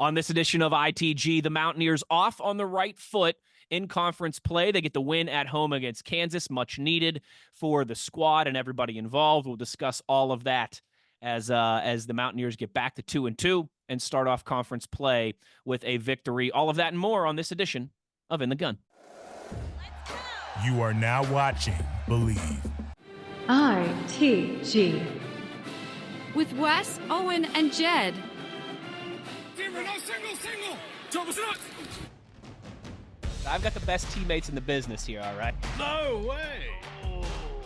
On this edition of ITG, the Mountaineers off on the right foot in conference play. They get the win at home against Kansas, much needed for the squad and everybody involved. We'll discuss all of that as the Mountaineers get back to 2-2 and start off conference play with a victory. All of that and more on this edition of In the Gun. You are now watching Believe. ITG. With Wes, Owen, and Jed. I've got the best teammates in the business here, all right? No way!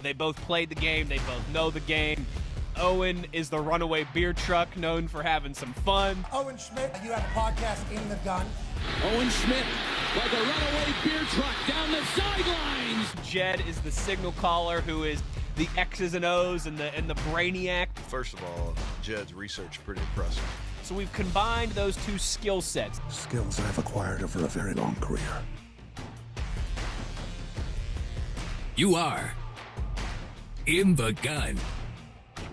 They both played the game. They both know the game. Owen is the runaway beer truck known for having some fun. Owen Schmidt, you have a podcast, In the Gun. Owen Schmidt, like a runaway beer truck down the sidelines. Jed is the signal caller who is the X's and O's and the brainiac. First of all, Jed's research pretty impressive. So we've combined those two skill sets. Skills I've acquired over a very long career. You are In the Gun.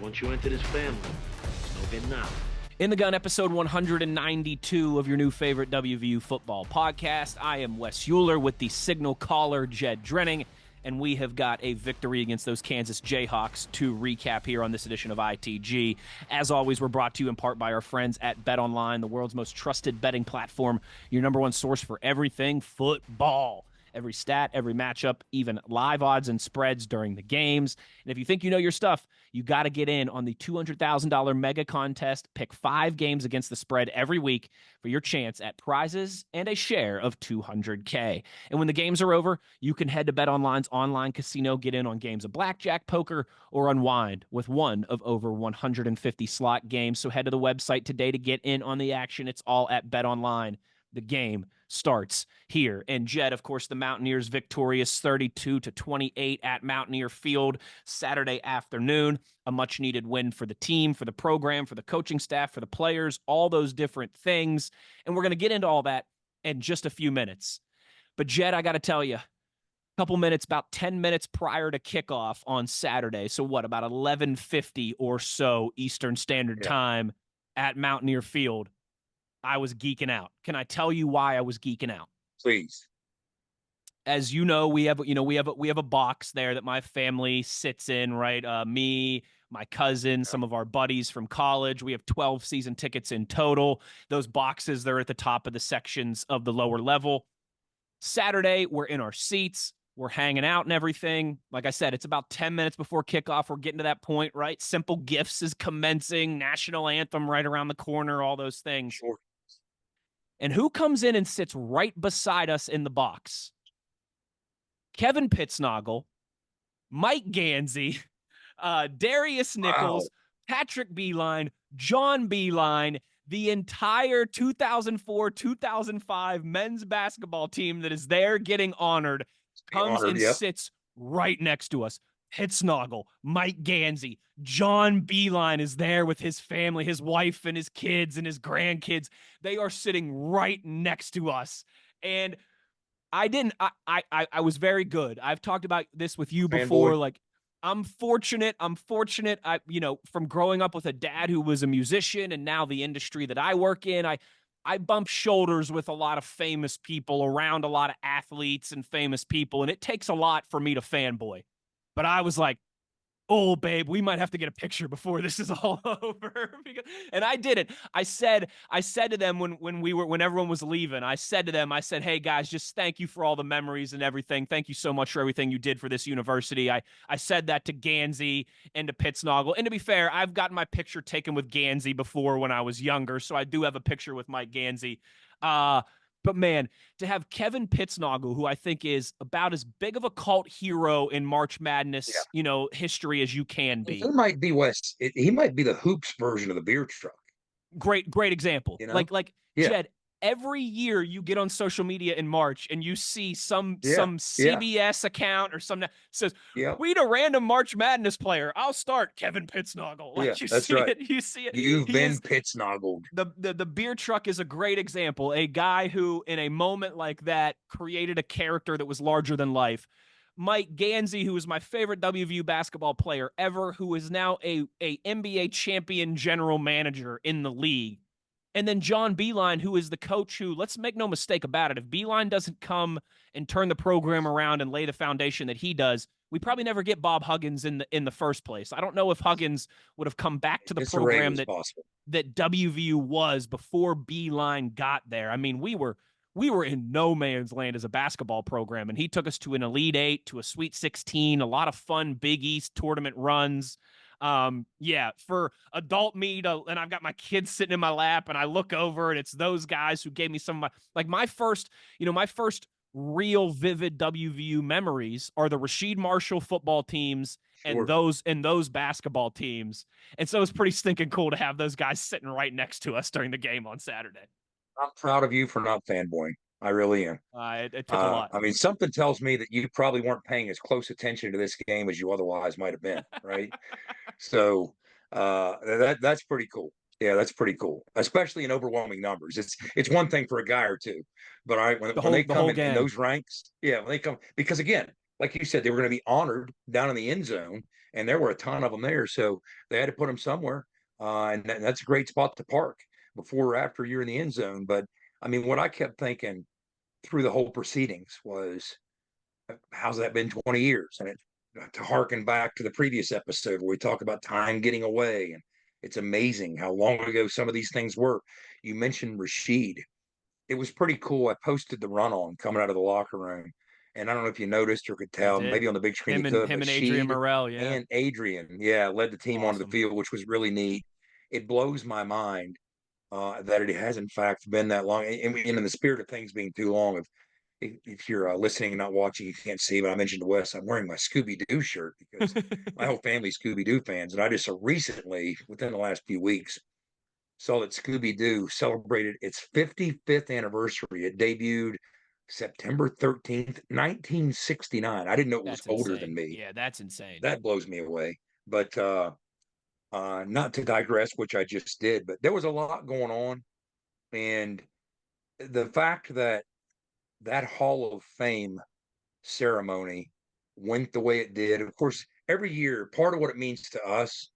Once you enter this family, there's no getting out. In the Gun, episode 192 of your new favorite WVU football podcast. I am Wes Euler with the signal caller, Jed Drenning, and we have got a victory against those Kansas Jayhawks to recap here on this edition of ITG. As always, we're brought to you in part by our friends at BetOnline, the world's most trusted betting platform, your number one source for everything football. Every stat, every matchup, even live odds and spreads during the games. And if you think you know your stuff, you got to get in on the $200,000 mega contest. Pick 5 games against the spread every week for your chance at prizes and a share of $200K. And when the games are over, you can head to BetOnline's online casino, get in on games of blackjack, poker, or unwind with one of over 150 slot games. So head to the website today to get in on the action. It's all at BetOnline. The game starts here. And Jed, of course, the Mountaineers victorious 32-28 at Mountaineer Field Saturday afternoon. A much-needed win for the team, for the program, for the coaching staff, for the players, all those different things. And we're going to get into all that in just a few minutes. But Jed, I got to tell you, a couple minutes, about 10 minutes prior to kickoff on Saturday, so what, about 11:50 or so Eastern Standard Time at Mountaineer Field, I was geeking out. Can I tell you why I was geeking out? Please. As you know, we have a box there that my family sits in, right? Me, my cousin, some of our buddies from college. We have 12 season tickets in total. Those boxes, they're at the top of the sections of the lower level. Saturday, we're in our seats. We're hanging out and everything. Like I said, it's about 10 minutes before kickoff. We're getting to that point, right? Simple Gifts is commencing, national anthem right around the corner, all those things. Sure. And who comes in and sits right beside us in the box? Kevin Pittsnogle, Mike Gansey, Darius Nichols, Patrick Beeline, John Beeline, the entire 2004-2005 men's basketball team that is there getting honored, comes and sits right next to us. Pittsnogle, Mike Gansey, John Beeline is there with his family, his wife and his kids and his grandkids. They are sitting right next to us. And I was very good. I've talked about this with you before. Like, I'm fortunate. From growing up with a dad who was a musician and now the industry that I work in, I bump shoulders with a lot of famous people, around a lot of athletes and famous people. And it takes a lot for me to fanboy. But I was like, oh, babe, we might have to get a picture before this is all over. And I did it. I said to them when everyone was leaving, I said, hey, guys, just thank you for all the memories and everything. Thank you so much for everything you did for this university. I said that to Gansey and to Pittsnogle. And to be fair, I've gotten my picture taken with Gansey before when I was younger, so I do have a picture with Mike Gansey. But, man, to have Kevin Pittsnogle, who I think is about as big of a cult hero in March Madness, history as you can be. He might be he might be the hoops version of the beer truck. Great example. You know? Jed, every year you get on social media in March and you see some CBS account or something says, we need a random March Madness player. I'll start Kevin Pittsnogle. That's right. You see it. You've been Pittsnogled. The beer truck is a great example. A guy who, in a moment like that, created a character that was larger than life. Mike Gansey, who is my favorite WVU basketball player ever, who is now a NBA champion general manager in the league. And then John Beeline, who is the coach who, let's make no mistake about it, if Beeline doesn't come and turn the program around and lay the foundation that he does, we probably never get Bob Huggins in the first place. I don't know if Huggins would have come back to the program that WVU was before Beeline got there. I mean, we were in no man's land as a basketball program, and he took us to an Elite Eight, to a Sweet 16, a lot of fun Big East tournament runs. For adult me and I've got my kids sitting in my lap and I look over and it's those guys who gave me some of my first real vivid WVU memories are the Rasheed Marshall football teams and those basketball teams. And so it's pretty stinking cool to have those guys sitting right next to us during the game on Saturday. I'm proud of you for not fanboying. I really am. It took a lot. I mean, something tells me that you probably weren't paying as close attention to this game as you otherwise might have been, right? So that's pretty cool. Yeah, that's pretty cool, especially in overwhelming numbers. It's one thing for a guy or two, but when they come in those ranks, when they come, because again, like you said, they were going to be honored down in the end zone, and there were a ton of them there, so they had to put them somewhere, and that's a great spot to park before or after you're in the end zone. But I mean, what I kept thinking through the whole proceedings was, how's that been 20 years? And to harken back to the previous episode where we talk about time getting away, and it's amazing how long ago some of these things were. You mentioned Rasheed. It was pretty cool. I posted the run on coming out of the locker room, and I don't know if you noticed or could tell. Maybe on the big screen him and Adrian Morrell, and Adrian, led the team onto the field, which was really neat. It blows my mind that it has in fact been that long. And in the spirit of things being too long, if you're listening and not watching, you can't see, but I mentioned to Wes, I'm wearing my Scooby-Doo shirt because my whole family's Scooby-Doo fans. And I just recently, within the last few weeks, saw that Scooby-Doo celebrated its 55th anniversary. It debuted September 13th, 1969. I didn't know it was older than me. Yeah, that's insane. That blows me away. But not to digress, which I just did, but there was a lot going on. And the fact that Hall of Fame ceremony went the way it did. Of course, every year, part of what it means to us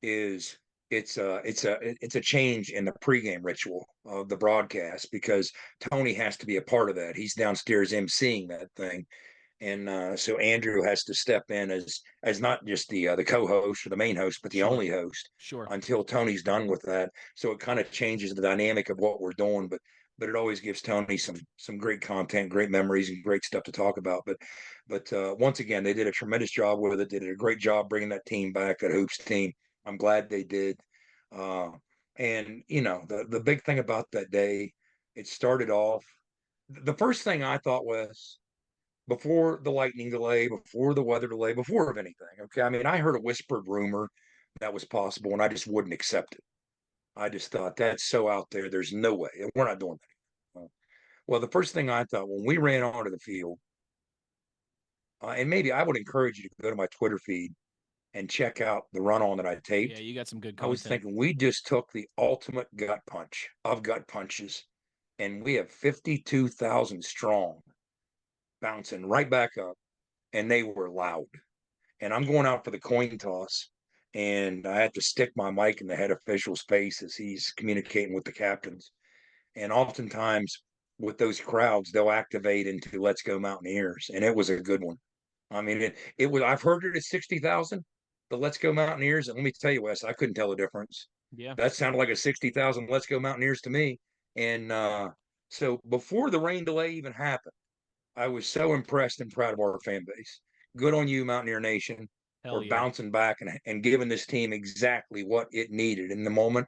is it's a change in the pregame ritual of the broadcast, because Tony has to be a part of that. He's downstairs emceeing that thing. And so Andrew has to step in as not just the co-host or the main host, but the only host until Tony's done with that. So it kind of changes the dynamic of what we're doing, but it always gives Tony some great content, great memories, and great stuff to talk about. But once again, they did a tremendous job with it. They did a great job bringing that team back, that hoops team. I'm glad they did. And the big thing about that day, it started off. The first thing I thought was, before the lightning delay, before the weather delay, before of anything. Okay, I mean, I heard a whispered rumor that was possible, and I just wouldn't accept it. I just thought, that's so out there. There's no way. We're not doing that. Well, the first thing I thought when we ran onto the field, and maybe I would encourage you to go to my Twitter feed and check out the run on that I taped. Yeah, you got some good content. I was thinking we just took the ultimate gut punch of gut punches, and we have 52,000 strong bouncing right back up, and they were loud. And I'm going out for the coin toss, and I had to stick my mic in the head official's face as he's communicating with the captains. And oftentimes with those crowds, they'll activate into "Let's Go Mountaineers," and it was a good one. I mean, it was. I've heard it at 60,000, but "Let's Go Mountaineers," and let me tell you, Wes, I couldn't tell the difference. Yeah, that sounded like a 60,000 "Let's Go Mountaineers" to me. And so before the rain delay even happened, I was so impressed and proud of our fan base. Good on you, Mountaineer Nation, for bouncing back and giving this team exactly what it needed in the moment.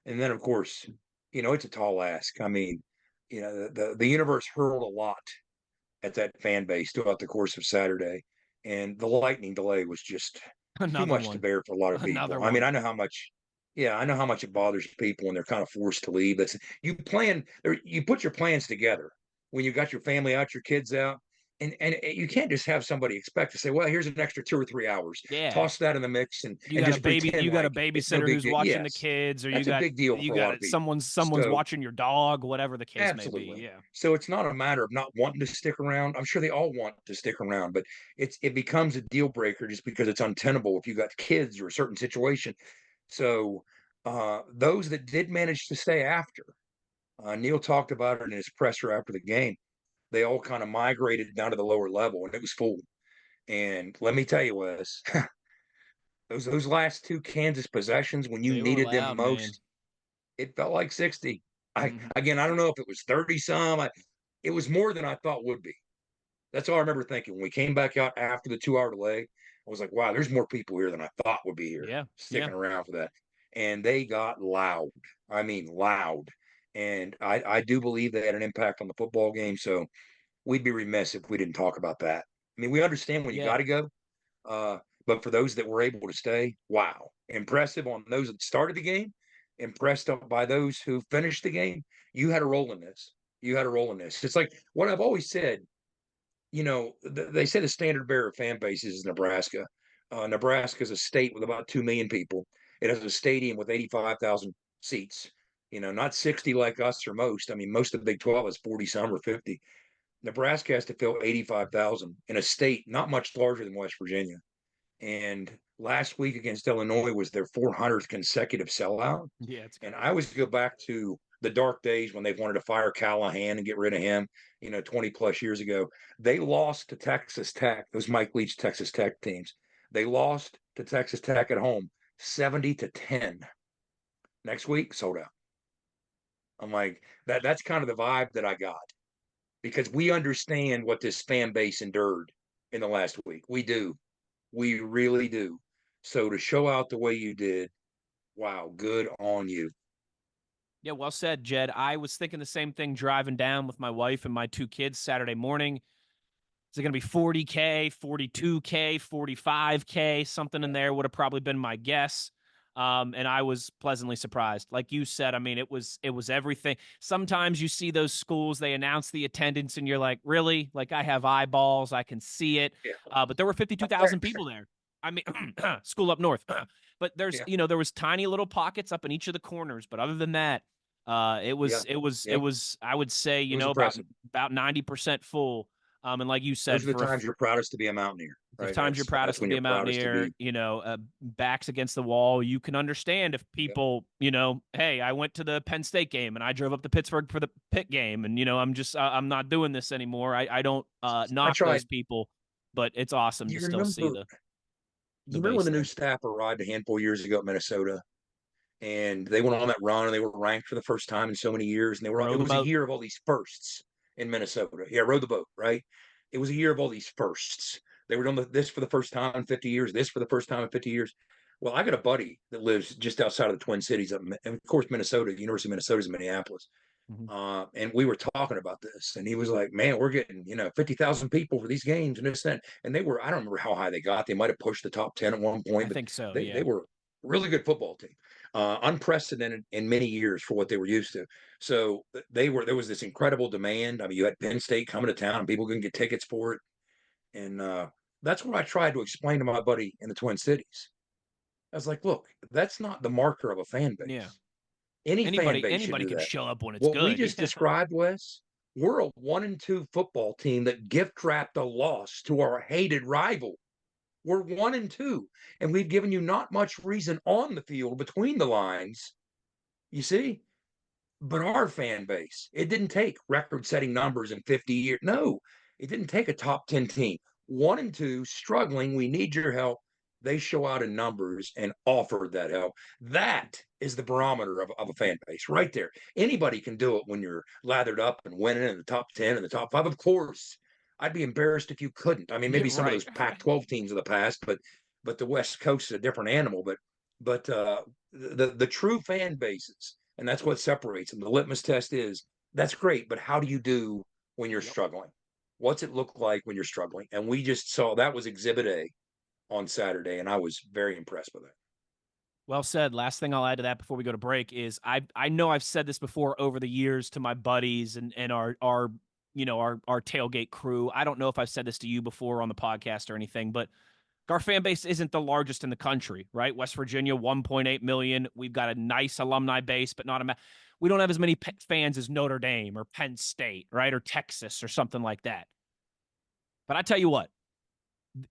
And then, of course, it's a tall ask. I mean, the universe hurled a lot at that fan base throughout the course of Saturday. And the lightning delay was just too much to bear for a lot of people. I mean, I know how much it bothers people when they're kind of forced to leave. You put your plans together when you got your family out, your kids out, and you can't just have somebody expect to say, well, here's an extra 2 or 3 hours. Yeah. Toss that in the mix, and you got just a baby. You got a babysitter who's watching the yes. kids, or That's you got a big deal. You got someone's watching your dog, whatever the case may be. Yeah. So it's not a matter of not wanting to stick around. I'm sure they all want to stick around, but it becomes a deal breaker just because it's untenable if you got kids or a certain situation. So those that did manage to stay after, Neil talked about it in his presser after the game. They all kind of migrated down to the lower level, and it was full. And let me tell you, Wes, those last two Kansas possessions when you They were needed them loud, man. most, it felt like 60. Mhm. I don't know if it was 30 some. It was more than I thought would be. That's all I remember thinking when we came back out after the 2 hour delay. I was like, wow, there's more people here than I thought would be here Yeah, yeah, sticking around for that. And they got loud. I mean, loud. And I do believe they had an impact on the football game. So we'd be remiss if we didn't talk about that. I mean, we understand when you yeah. got to go. Uh, but for those that were able to stay, wow. Impressive on those that started the game, impressed by those who finished the game. You had a role in this. You had a role in this. It's like what I've always said, they say the standard bearer of fan bases is Nebraska. Nebraska is a state with about 2 million people. It has a stadium with 85,000 seats, not 60 like us or most. I mean, most of the Big 12 is 40 some or 50. Nebraska has to fill 85,000 in a state not much larger than West Virginia. And last week against Illinois was their 400th consecutive sellout. Yeah, it's And crazy. I always go back to the dark days when they wanted to fire Callahan and get rid of him, 20 plus years ago. They lost to Texas Tech, those Mike Leach Texas Tech teams. They lost to Texas Tech at home 70-10. Next week, sold out. I'm like, that's kind of the vibe that I got because we understand what this fan base endured in the last week. We do. We really do. So to show out the way you did, wow, good on you. Yeah, well said, Jed. I was thinking the same thing driving down with my wife and my two kids Saturday morning. Is it going to be 40K, 42K, 45K? Something in there would have probably been my guess. And I was pleasantly surprised. Like you said, I mean, it was everything. Sometimes you see those schools, they announce the attendance, and you're like, really? Like I have eyeballs, I can see it. Yeah. But there were 52,000 people there. I mean, school up north. But Yeah. there was tiny little pockets up in each of the corners. But other than that, it Yeah. was it was it Yeah. was I would say It was about impressive. 90% full. And like you Those said, are the for times you're proudest to be a Mountaineer, the right? times you're proudest That's to when be you're a proudest to Mountaineer, be. backs against the wall, you can understand if Yeah. people, hey, I went to the Penn State game and I drove up to Pittsburgh for the Pitt game, and I'm not doing this anymore. I don't I knock those tried. people, but it's awesome to You still see remember? the You remember when base the new there. staff arrived a handful of years ago at Minnesota, and they went on that run, and they were ranked for the first time in so many years, and Row it the was a boat. year of all these firsts in Minnesota. Yeah, rowed the boat, right? It was a year of all these firsts. They were doing this for the first time in 50 years, this for the first time in 50 years. Well, I got a buddy that lives just outside of the Twin Cities, and of course, Minnesota, University of Minnesota is in Minneapolis. Mhm. And we were talking about this, and he was like, "Man, we're getting 50,000 people for these games and this and that." And they were, I don't remember how high they got. They might have pushed the top 10 at one I point, but think so. they Yeah. were a really good football team, unprecedented in many years for what they were used to. So there was this incredible demand. I mean, you had Penn State coming to town, and people couldn't get tickets for it, and that's what I tried to explain to my buddy in the Twin Cities. I was like, "Look, that's not the marker of a fan Yeah. base. Any fan base should Anybody do can that." show up when it's What we good. just Yeah. described, Wes, we're a 1-2 football team that gift wrapped a loss to our hated rival. We're 1-2, and we've given you not much reason on the field between the lines. You see? But our fan base, it didn't take record-setting numbers in 50 years. No, it didn't take a top 10 team. 1-2, struggling. We need your help. They show out in numbers and offer that help. That is the barometer of a fan base right there. Anybody can do it when you're lathered up and winning in the top 10 and the top 5. Of course, I'd be embarrassed if you couldn't. I mean, Yeah, maybe some of right. those Pac-12 teams of the past, but the West Coast is a different animal. But the true fan bases, and that's what separates them. The litmus test is that's great, but how do you do when you're Yep. struggling? What's it look like when you're struggling? And we just saw that was Exhibit A on Saturday, and I was very impressed with it. Well said. Last thing I'll add to that before we go to break is I know I've said this before over the years to my buddies and our tailgate crew. I don't know if I've said this to you before on the podcast or anything, but our fan base isn't the largest in the country, right? West Virginia, 1.8 million. We've got a nice alumni base, but we don't have as many fans as Notre Dame or Penn State, right? Or Texas or something like that. But I tell you what,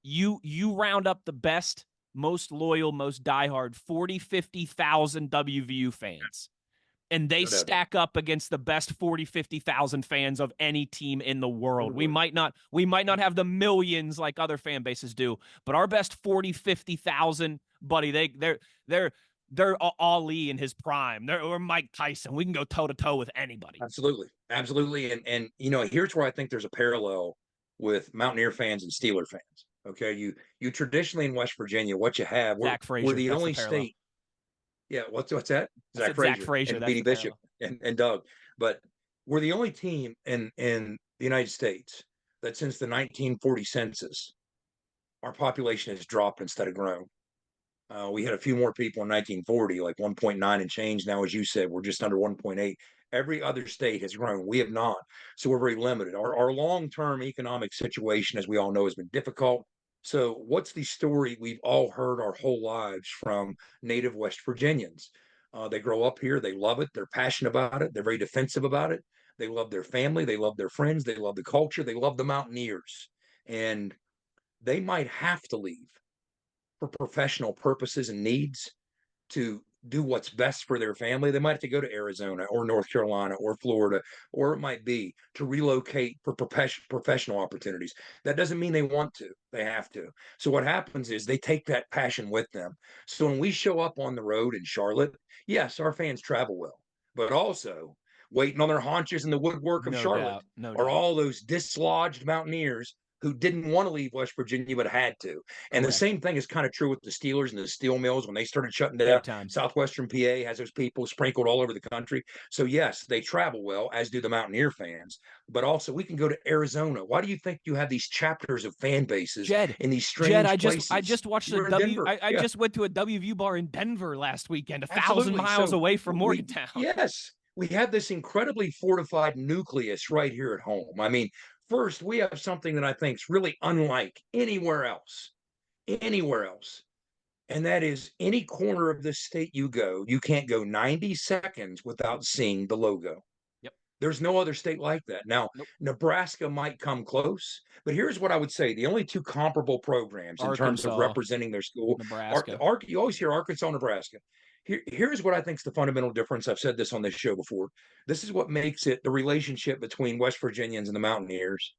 you round up the best most loyal, most diehard 40, 50,000 WVU fans. And they No doubt about it. stack up against the best 40, 50,000 fans of any team in the world. We might not have the millions like other fan bases do, but our best 40, 50,000, buddy, they're Ali in his prime. Or Mike Tyson. We can go toe to toe with anybody. Absolutely. Absolutely. And here's where I think there's a parallel with Mountaineer fans and Steeler fans. Okay. You traditionally in West Virginia, what you have, Zach Frazier, we're the that's only the parallel. state. Yeah, what's that? Zach Frazier, and that's Beatty the Bishop parallel. and Doug. But we're the only team in the United States that since the 1940 census, our population has dropped instead of grown. We had a few more people in 1940, like 1.9 and change. Now, as you said, we're just under 1.8. Every other state has grown. We have not. So we're very limited. Our long-term economic situation, as we all know, has been difficult. So what's the story we've all heard our whole lives from native West Virginians? They grow up here. They love it. They're passionate about it. They're very defensive about it. They love their family. They love their friends. They love the culture. They love the Mountaineers. And they might have to leave for professional purposes and needs to do what's best for their family. They might have to go to Arizona or North Carolina or Florida, or it might be to relocate for professional opportunities. That doesn't mean they want to, they have to. So what happens is they take that passion with them. So when we show up on the road in Charlotte, yes, our fans travel well, but also waiting on their haunches in the woodwork of Charlotte are all those dislodged Mountaineers who didn't want to leave West Virginia but had to. And the same thing is kind of true with the Steelers and the steel mills when they started shutting down. Southwestern PA has those people sprinkled all over the country. So yes, they travel well, as do the Mountaineer fans. But also, we can go to Arizona. Why do you think you have these chapters of fan bases in these strange places? I just watched I just went to a WVU bar in Denver last weekend, 1,000 miles away from Morgantown. Yes, we have this incredibly fortified nucleus right here at home. I mean, first, we have something that I think is really unlike anywhere else, and that is any corner of this state you go, you can't go 90 seconds without seeing the logo. Yep. There's no other state like that. Now, Nebraska might come close, but here's what I would say. The only two comparable programs in terms of representing their school, Nebraska. You always hear Arkansas, Nebraska. Here's what I think is the fundamental difference. I've said this on this show before. This is what makes it the relationship between West Virginians and the Mountaineers.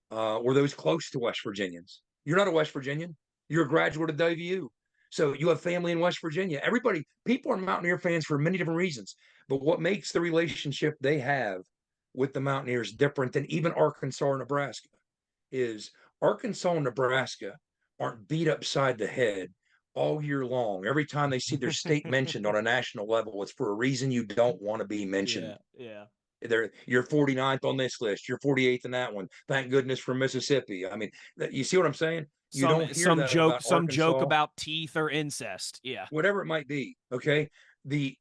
Were those close to West Virginians? You're not a West Virginian. You're a graduate of WVU. So you have family in West Virginia. People are Mountaineer fans for many different reasons. But what makes the relationship they have with the Mountaineers different than even Arkansas or Nebraska is Arkansas and Nebraska aren't beat upside the head all year long. Every time they see their state mentioned on a national level, it's for a reason you don't want to be mentioned. Yeah. You're 49th on this list. You're 48th in that one. Thank goodness for Mississippi. I mean, you see what I'm saying? You don't hear that about joke about teeth or incest. Yeah. Whatever it might be. Okay. The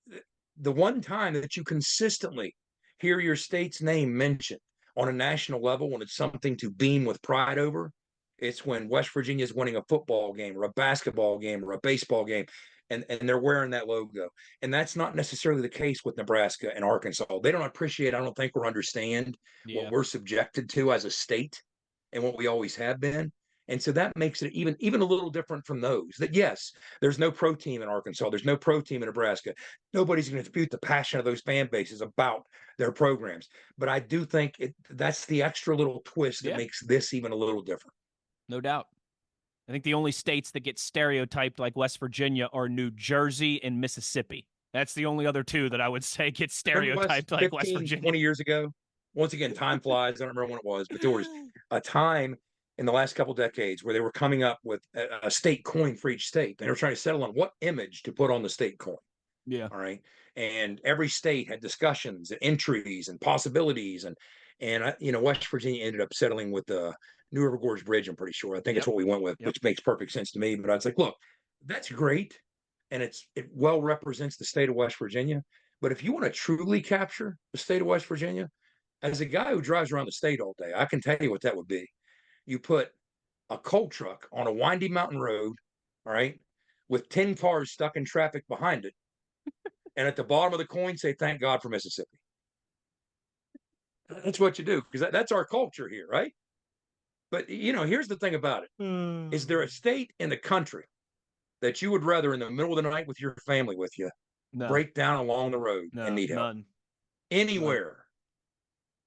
one time that you consistently hear your state's name mentioned on a national level when it's something to beam with pride over, it's when West Virginia is winning a football game or a basketball game or a baseball game, and they're wearing that logo. And that's not necessarily the case with Nebraska and Arkansas. They don't appreciate, I don't think, or understand what we're subjected to as a state and what we always have been. And so that makes it even a little different from those. That yes, there's no pro team in Arkansas. There's no pro team in Nebraska. Nobody's going to dispute the passion of those fan bases about their programs. But I do think that's the extra little twist that makes this even a little different. No doubt. I think the only states that get stereotyped like West Virginia are New Jersey and Mississippi. That's the only other two that I would say get stereotyped like West Virginia. 20 years ago, once again, time flies. I don't remember when it was, but there was a time in the last couple decades where they were coming up with a state coin for each state. They were trying to settle on what image to put on the state coin. Yeah. All right. And every state had discussions and entries and possibilities. And West Virginia ended up settling with the New River Gorge Bridge, I'm pretty sure. I think it's what we went with, which makes perfect sense to me. But I was like, look, that's great. And it well represents the state of West Virginia. But if you want to truly capture the state of West Virginia, as a guy who drives around the state all day, I can tell you what that would be. You put a coal truck on a windy mountain road, all right, with 10 cars stuck in traffic behind it. And at the bottom of the coin, say, thank God for Mississippi. That's what you do, because that's our culture here, right? But, here's the thing about it. Is there a state in the country that you would rather in the middle of the night with your family with you No, break down along the road and need help none. anywhere.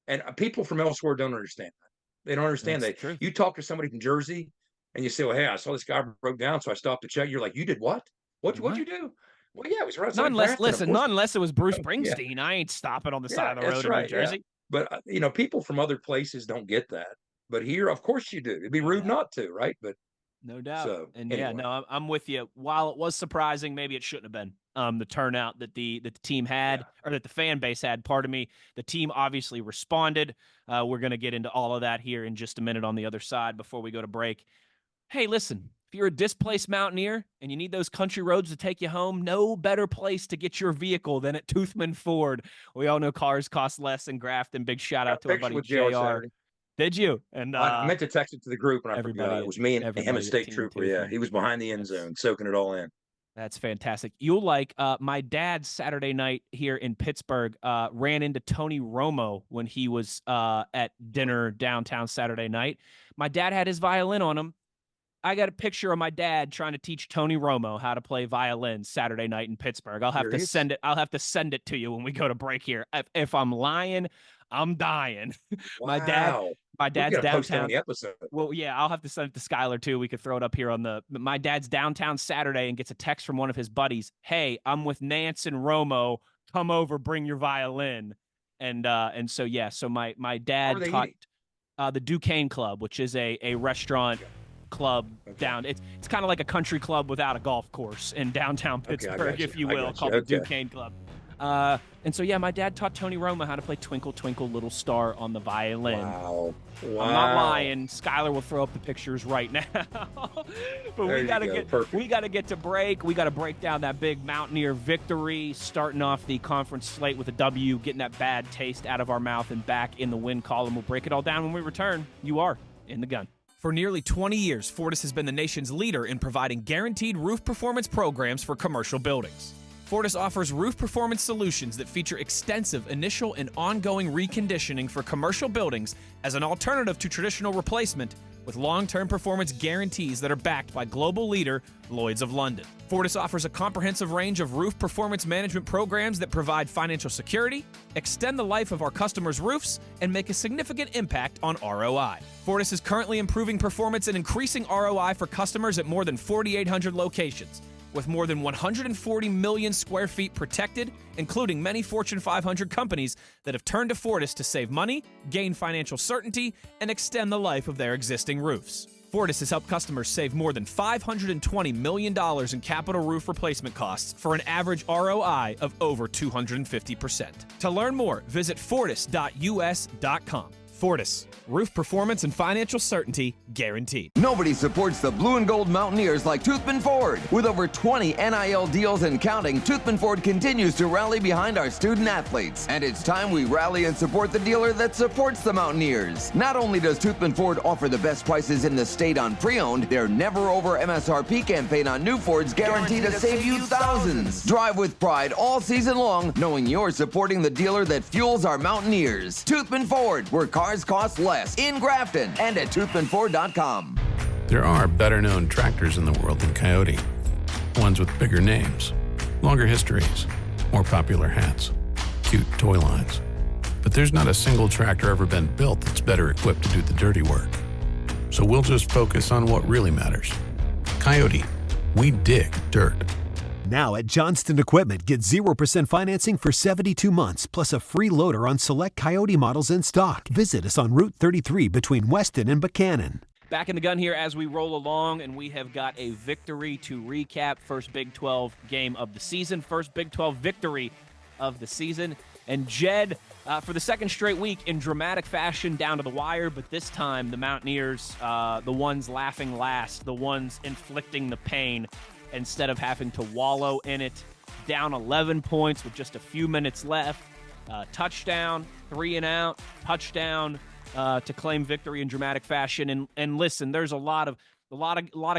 And people from elsewhere don't understand that. They don't understand That's that. true. You talk to somebody from Jersey and you say, well, hey, I saw this guy broke down, so I stopped to check. You're like, you did what? What'd you do? Well, yeah, it was right outside Grafton. Not unless it was Bruce Yeah. Springsteen. I ain't stopping on the Yeah, side of the that's road in New right. Yeah. Jersey. But people from other places don't get that. But here, of course you do. It'd be rude not to, right? But no doubt. So And anyway. yeah, no, I'm with you. While it was surprising, maybe it shouldn't have been the turnout that the team had, or that the fan base had. Pardon me. The team obviously responded. We're going to get into all of that here in just a minute on the other side before we go to break. Hey, listen, if you're a displaced Mountaineer and you need those country roads to take you home, no better place to get your vehicle than at Toothman Ford. We all know cars cost less in Grafton. Big shout out to our buddy JR. Did you? And I meant to text it to the group and I forgot. It was me and him, a state trooper. Yeah, he was behind the end zone, soaking it all in. That's fantastic. You'll like my dad Saturday night here in Pittsburgh ran into Tony Romo when he was at dinner downtown Saturday night. My dad had his violin on him. I got a picture of my dad trying to teach Tony Romo how to play violin Saturday night in Pittsburgh. I'll have to send it to you when we go to break here. If I'm lying, I'm dying. Wow. My dad's downtown. The episode. Well, yeah, I'll have to send it to Skylar too. We could throw it up here on my dad's downtown Saturday and gets a text from one of his buddies. Hey, I'm with Nance and Romo. Come over, bring your violin. And so yeah, so my dad taught the Duquesne Club, which is a restaurant club down. It's kind of like a country club without a golf course in downtown Pittsburgh, if you will, called the Duquesne Club. And so yeah, my dad taught Tony Romo how to play Twinkle Twinkle Little Star on the violin. Wow. I'm not lying. Skylar will throw up the pictures right now. But we gotta get to break. We gotta break down that big Mountaineer victory, starting off the conference slate with a W, getting that bad taste out of our mouth and back in the win column. We'll break it all down when we return. You are in the gun. For nearly 20 years, Fortis has been the nation's leader in providing guaranteed roof performance programs for commercial buildings. Fortis offers roof performance solutions that feature extensive initial and ongoing reconditioning for commercial buildings as an alternative to traditional replacement, with long-term performance guarantees that are backed by global leader Lloyd's of London. Fortis offers a comprehensive range of roof performance management programs that provide financial security, extend the life of our customers' roofs, and make a significant impact on ROI. Fortis is currently improving performance and increasing ROI for customers at more than 4,800 locations, with more than 140 million square feet protected, including many Fortune 500 companies that have turned to Fortis to save money, gain financial certainty, and extend the life of their existing roofs. Fortis has helped customers save more than $520 million in capital roof replacement costs for an average ROI of over 250%. To learn more, visit fortis.us.com. Fortis, roof performance and financial certainty guaranteed. Nobody supports the blue and gold Mountaineers like Toothman Ford. With over 20 NIL deals and counting, Toothman Ford continues to rally behind our student athletes. And it's time we rally and support the dealer that supports the Mountaineers. Not only does Toothman Ford offer the best prices in the state on pre-owned, their never over MSRP campaign on new Fords guaranteed to save you thousands. Drive with pride all season long, knowing you're supporting the dealer that fuels our Mountaineers. Toothman Ford, where cars cost less, in Grafton and at toothmanford.com. There are better-known tractors in the world than Coyote. Ones with bigger names, longer histories, more popular hats, cute toy lines. But there's not a single tractor ever been built that's better equipped to do the dirty work. So we'll just focus on what really matters. Coyote, we dig dirt. Now at Johnston Equipment, get 0% financing for 72 months, plus a free loader on select Coyote models in stock. Visit us on Route 33 between Weston and Buchanan. Back in the gun here as we roll along, and we have got a victory to recap. First Big 12 game of the season, first Big 12 victory of the season. And Jed, for the second straight week, in dramatic fashion, down to the wire, but this time the Mountaineers, the ones laughing last, the ones inflicting the pain, instead of having to wallow in it, down 11 points with just a few minutes left. Touchdown, 3 and out, touchdown to claim victory in dramatic fashion. And listen, there's a lot of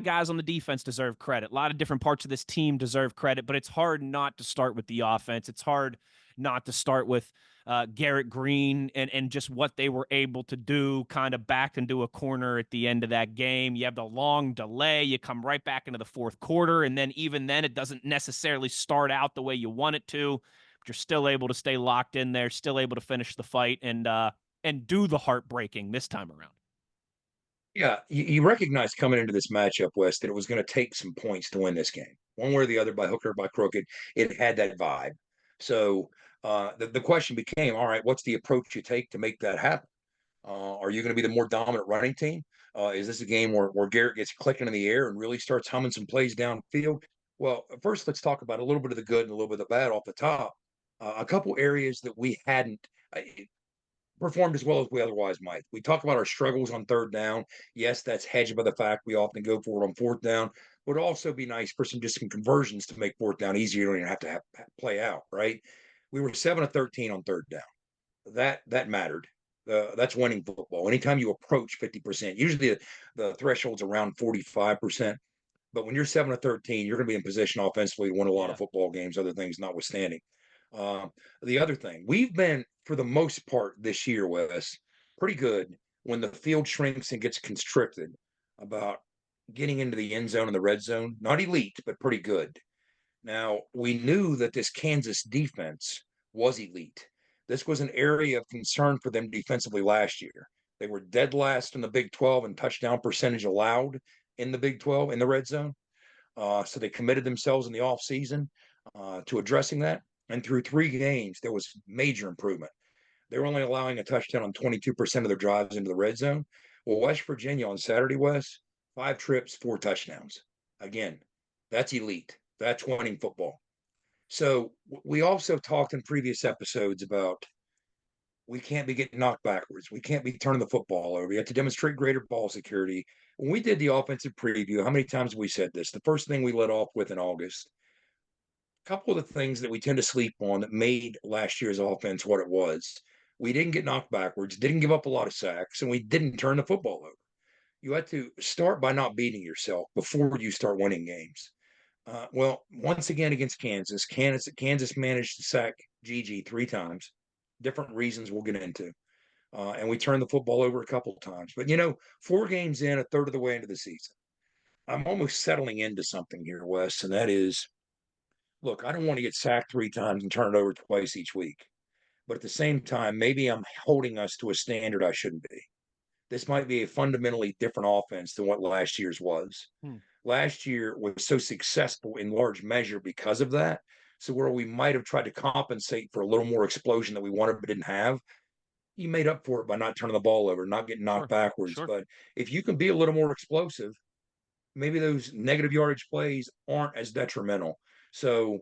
guys on the defense deserve credit. A lot of different parts of this team deserve credit, but it's hard not to start with the offense. It's hard not to start with Garrett Green and just what they were able to do, kind of backed into a corner at the end of that game. You have the long delay. You come right back into the fourth quarter, and then even then, it doesn't necessarily start out the way you want it to. But you're still able to stay locked in there, still able to finish the fight and do the heartbreaking this time around. Yeah, you recognize coming into this matchup, Wes, that it was going to take some points to win this game. One way or the other, by hook or by crooked, it had that vibe. So the question became, all right, what's the approach you take to make that happen? Are you going to be the more dominant running team? Is this a game where Garrett gets clicking in the air and really starts humming some plays downfield? Well, first, let's talk about a little bit of the good and a little bit of the bad off the top. A couple areas that we hadn't performed as well as we otherwise might. We talk about our struggles on third down. Yes, that's hedged by the fact we often go for it on fourth down. Would also be nice for some conversions to make fourth down easier. You don't even have to play out, right? We were 7 of 13 on third down. That mattered. That's winning football. Anytime you approach 50%, usually the threshold's around 45%. But when you're 7 of 13, you're going to be in position offensively to win a lot of football games, other things notwithstanding. The other thing, we've been, for the most part this year, Wes, pretty good when the field shrinks and gets constricted about getting into the end zone and the red zone. Not elite, but pretty good. Now, we knew that this Kansas defense was elite. This was an area of concern for them defensively last year. They were dead last in the Big 12 in touchdown percentage allowed in the Big 12 in the red zone. So they committed themselves in the offseason to addressing that. And through 3 games, there was major improvement. They were only allowing a touchdown on 22% of their drives into the red zone. Well, West Virginia on Saturday, West, 5 trips, 4 touchdowns. Again, that's elite. That's winning football. So we also talked in previous episodes about we can't be getting knocked backwards. We can't be turning the football over. We have to demonstrate greater ball security. When we did the offensive preview, how many times have we said this? The first thing we led off with in August, a couple of the things that we tend to sleep on that made last year's offense what it was. We didn't get knocked backwards, didn't give up a lot of sacks, and we didn't turn the football over. You had to start by not beating yourself before you start winning games. Well, once again against Kansas managed to sack Gigi 3 times. Different reasons we'll get into. And we turned the football over a couple of times. But, 4 games in, a third of the way into the season, I'm almost settling into something here, Wes, and that is, look, I don't want to get sacked 3 times and turn it over twice each week. But at the same time, maybe I'm holding us to a standard I shouldn't be. This might be a fundamentally different offense than what last year's was. Last year was so successful in large measure because of that. So where we might have tried to compensate for a little more explosion that we wanted but didn't have, you made up for it by not turning the ball over, not getting knocked backwards. Sure. But if you can be a little more explosive, maybe those negative yardage plays aren't as detrimental. So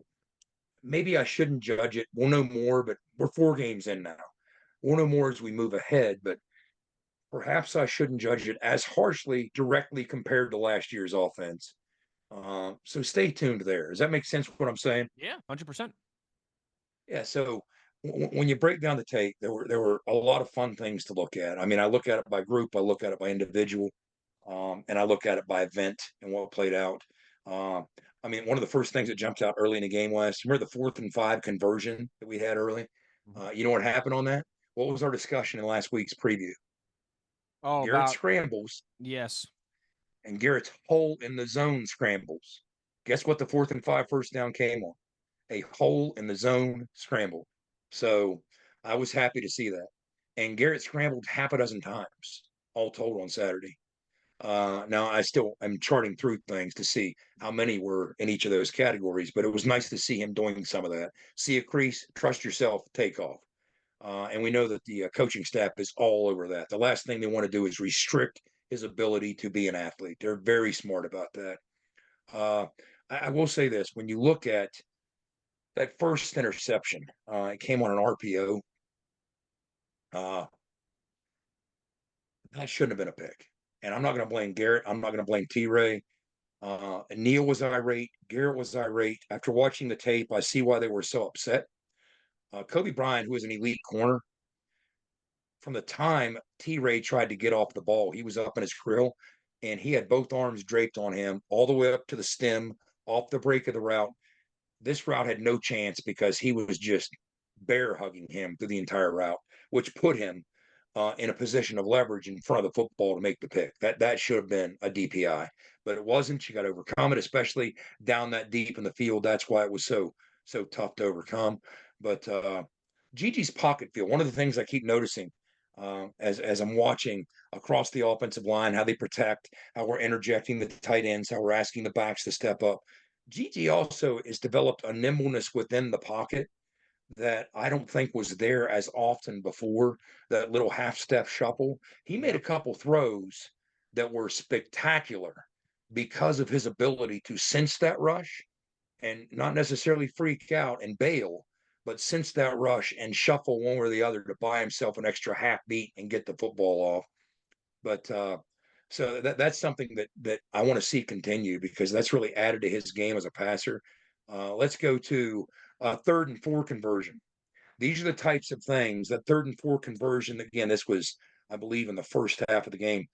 maybe I shouldn't judge it. We'll know more, but we're 4 games in now. We'll know more as we move ahead, but perhaps I shouldn't judge it as harshly directly compared to last year's offense. So stay tuned there. Does that make sense what I'm saying? Yeah, 100%. Yeah. So when you break down the tape, there were a lot of fun things to look at. I mean, I look at it by group, I look at it by individual, and I look at it by event and what played out. I mean, one of the first things that jumped out early in the game was, remember the 4th and 5 conversion that we had early? You know what happened on that? What was our discussion in last week's preview? Oh, Garrett scrambles. Yes. And Garrett's hole in the zone scrambles. Guess what the 4th and 5 first down came on? A hole in the zone scramble. So I was happy to see that. And Garrett scrambled half a dozen times, all told on Saturday. Now I still am charting through things to see how many were in each of those categories, but it was nice to see him doing some of that. See a crease, trust yourself, take off. And we know that the coaching staff is all over that. The last thing they want to do is restrict his ability to be an athlete. They're very smart about that. I will say this: when you look at that first interception, it came on an RPO. That shouldn't have been a pick. And I'm not going to blame Garrett. I'm not going to blame T-Ray. Neil was irate. Garrett was irate. After watching the tape, I see why they were so upset. Kobe Bryant, who is an elite corner, from the time T-Ray tried to get off the ball, he was up in his grill, and he had both arms draped on him all the way up to the stem, off the break of the route. This route had no chance because he was just bear hugging him through the entire route, which put him in a position of leverage in front of the football to make the pick. That should have been a DPI, but it wasn't. You got to overcome it, especially down that deep in the field. That's why it was so tough to overcome. But Gigi's pocket feel, one of the things I keep noticing as I'm watching across the offensive line, how they protect, how we're interjecting the tight ends, how we're asking the backs to step up. Gigi also has developed a nimbleness within the pocket that I don't think was there as often before. That little half step shuffle. He made a couple throws that were spectacular because of his ability to sense that rush and not necessarily freak out and bail, but sense that rush and shuffle one or the other to buy himself an extra half beat and get the football off. But so that's something that I want to see continue, because that's really added to his game as a passer. Let's go to 3rd and 4 conversion. These are the types of things, that 3rd and 4 conversion. Again, this was, I believe, in the first half of the game.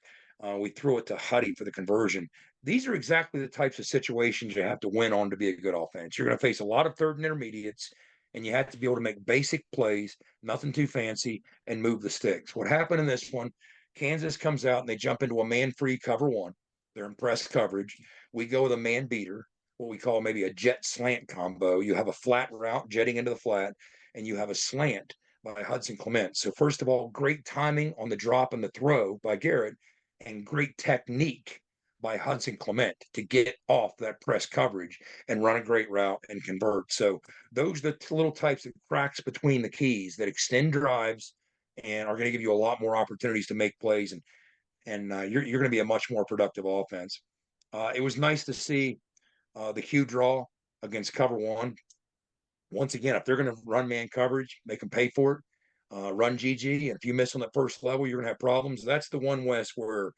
We threw it to Huddy for the conversion. These are exactly the types of situations you have to win on to be a good offense. You're going to face a lot of 3rd and intermediates, and you have to be able to make basic plays, nothing too fancy, and move the sticks. What happened in this one, Kansas comes out and they jump into a man-free cover 1. They're in press coverage. We go with a man beater, what we call maybe a jet slant combo. You have a flat route jetting into the flat, and you have a slant by Hudson Clement. So first of all, great timing on the drop and the throw by Garrett, and great technique by Hudson Clement to get off that press coverage and run a great route and convert. So those are the little types of cracks between the keys that extend drives and are going to give you a lot more opportunities to make plays, and you're going to be a much more productive offense. It was nice to see the Q draw against cover 1. Once again, if they're going to run man coverage, make them pay for it. Run GG, and if you miss on the first level, you're going to have problems. That's the one, Wes, where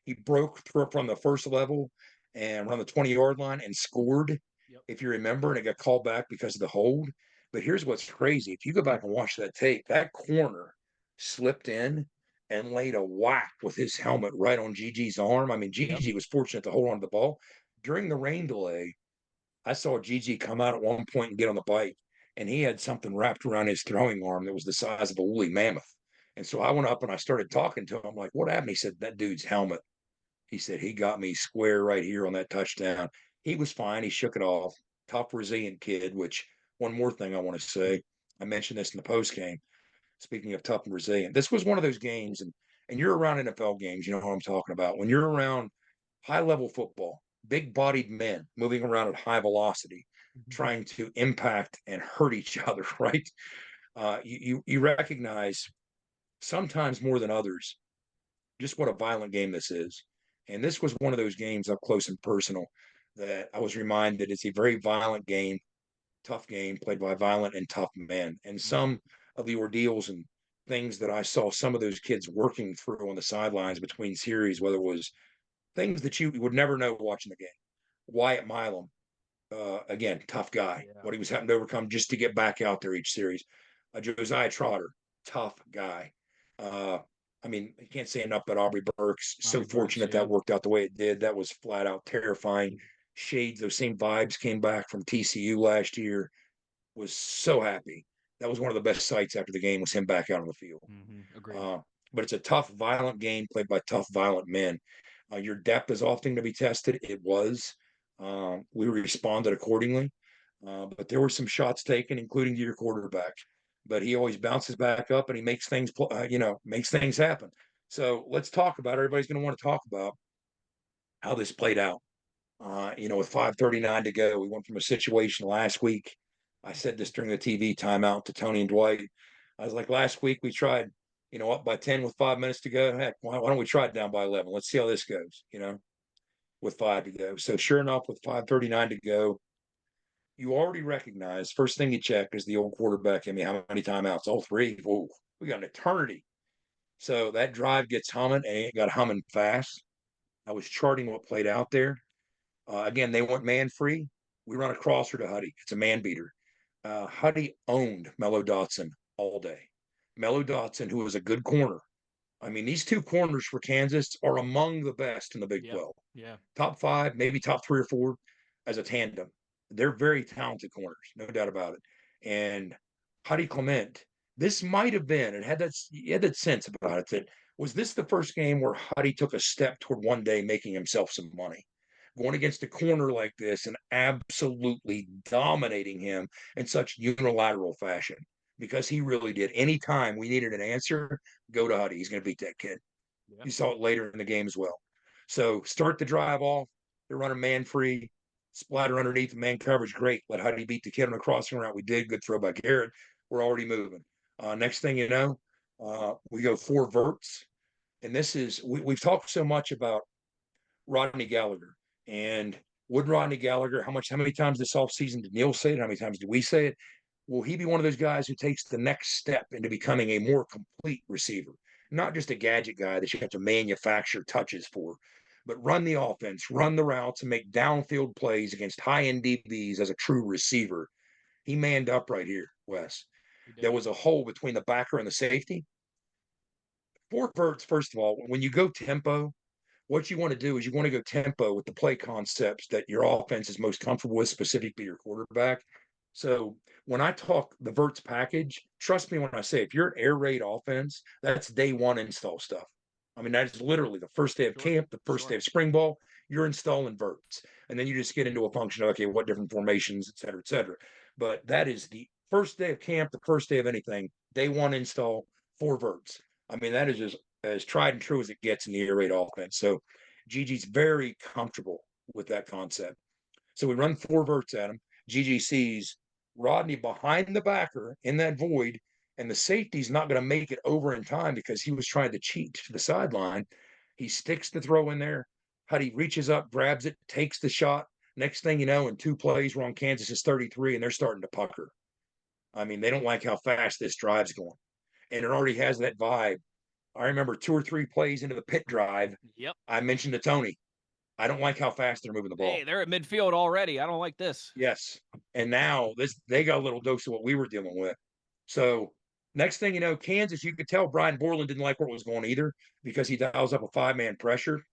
he broke from the first level and run the 20-yard line and scored, if you remember, and it got called back because of the hold. But here's what's crazy. If you go back and watch that tape, that corner slipped in and laid a whack with his helmet right on GG's arm. I mean, GG was fortunate to hold on to the ball. During the rain delay, I saw GG come out at one point and get on the bike, and he had something wrapped around his throwing arm that was the size of a woolly mammoth. And so I went up and I started talking to him. I'm like, what happened? He said, that dude's helmet. He said, he got me square right here on that touchdown. He was fine. He shook it off. Tough, resilient kid, which one more thing I want to say. I mentioned this in the post game. Speaking of tough and resilient, this was one of those games, and you're around NFL games, you know what I'm talking about. When you're around high level football, big bodied men moving around at high velocity, trying to impact and hurt each other, right? You recognize sometimes more than others just what a violent game this is. And this was one of those games up close and personal that I was reminded it's a very violent game, tough game played by violent and tough men. And some of the ordeals and things that I saw some of those kids working through on the sidelines between series, whether it was things that you would never know watching the game. Wyatt Milam, again, tough guy. What he was having to overcome just to get back out there each series. Josiah Trotter, tough guy. I mean, you can't say enough about Aubrey Burks. So fortunate that worked out the way it did. That was flat out terrifying. Shades, those same vibes came back from TCU last year. Was so happy. That was one of the best sights after the game, was him back out on the field. Agreed. But it's a tough, violent game played by tough, violent men. Your depth is often to be tested. It was. We responded accordingly. But there were some shots taken, including to your quarterback. But he always bounces back up and he makes things, makes things happen. So let's talk about it. Everybody's going to want to talk about how this played out. With 5:39 to go, we went from a situation last week. I said this during the TV timeout to Tony and Dwight. I was like, last week we tried, up by 10 with 5 minutes to go. Heck, why don't we try it down by 11? Let's see how this goes, with 5 to go. So sure enough, with 5:39 to go, you already recognize, first thing you check is the old quarterback. I mean, how many timeouts? All 3. Whoa, we got an eternity. So that drive gets humming, and it got humming fast. I was charting what played out there. Again, they went man free. We run a crosser to Huddy. It's a man beater. Huddy owned Mello Dotson all day. Mello Dotson, who was a good corner. I mean, these 2 corners for Kansas are among the best in the Big 12. Yeah. Top 5, maybe top 3 or 4 as a tandem. They're very talented corners, no doubt about it. And Huddy Clement, this might have been, he had that sense about it that was this the first game where Huddy took a step toward one day making himself some money, going against a corner like this and absolutely dominating him in such unilateral fashion because he really did. Anytime we needed an answer, go to Huddy. He's going to beat that kid. Yep. You saw it later in the game as well. So start the drive off. They're running man free, splatter underneath the man coverage. Great. Let Huddy beat the kid on the crossing route. We did. Good throw by Garrett. We're already moving. Next thing you know, we go 4 verts. And this is, we've talked so much about Rodney Gallagher. And would Rodney Gallagher, how many times this offseason did Neil say it? How many times did we say it? Will he be one of those guys who takes the next step into becoming a more complete receiver? Not just a gadget guy that you have to manufacture touches for, but run the offense, run the routes, and make downfield plays against high-end DBs as a true receiver. He manned up right here, Wes. There was a hole between the backer and the safety. 4 verts, first of all, when you go tempo, what you want to do is you want to go tempo with the play concepts that your offense is most comfortable with, specifically your quarterback. So when I talk the verts package, trust me when I say if you're an air raid offense, that's day one install stuff. I mean, that is literally the first day of camp, the first day of spring ball, you're installing verts. And then you just get into a function of, okay, what different formations, et cetera, et cetera. But that is the first day of camp, the first day of anything, day one install, 4 verts. I mean, that is just as tried and true as it gets in the air raid offense. So Gigi's very comfortable with that concept. So we run 4 verts at him. Gigi sees Rodney behind the backer in that void, and the safety's not going to make it over in time because he was trying to cheat to the sideline. He sticks the throw in there. Huddy reaches up, grabs it, takes the shot. Next thing you know, in 2 plays, we're on Kansas's 33, and they're starting to pucker. I mean, they don't like how fast this drive's going. And it already has that vibe. I remember 2 or 3 plays into the pit drive. Yep. I mentioned to Tony, I don't like how fast they're moving the ball. Hey, they're at midfield already. I don't like this. Yes. And now they got a little dose of what we were dealing with. So next thing you know, Kansas, you could tell Brian Borland didn't like where it was going either because he dials up a 5-man pressure.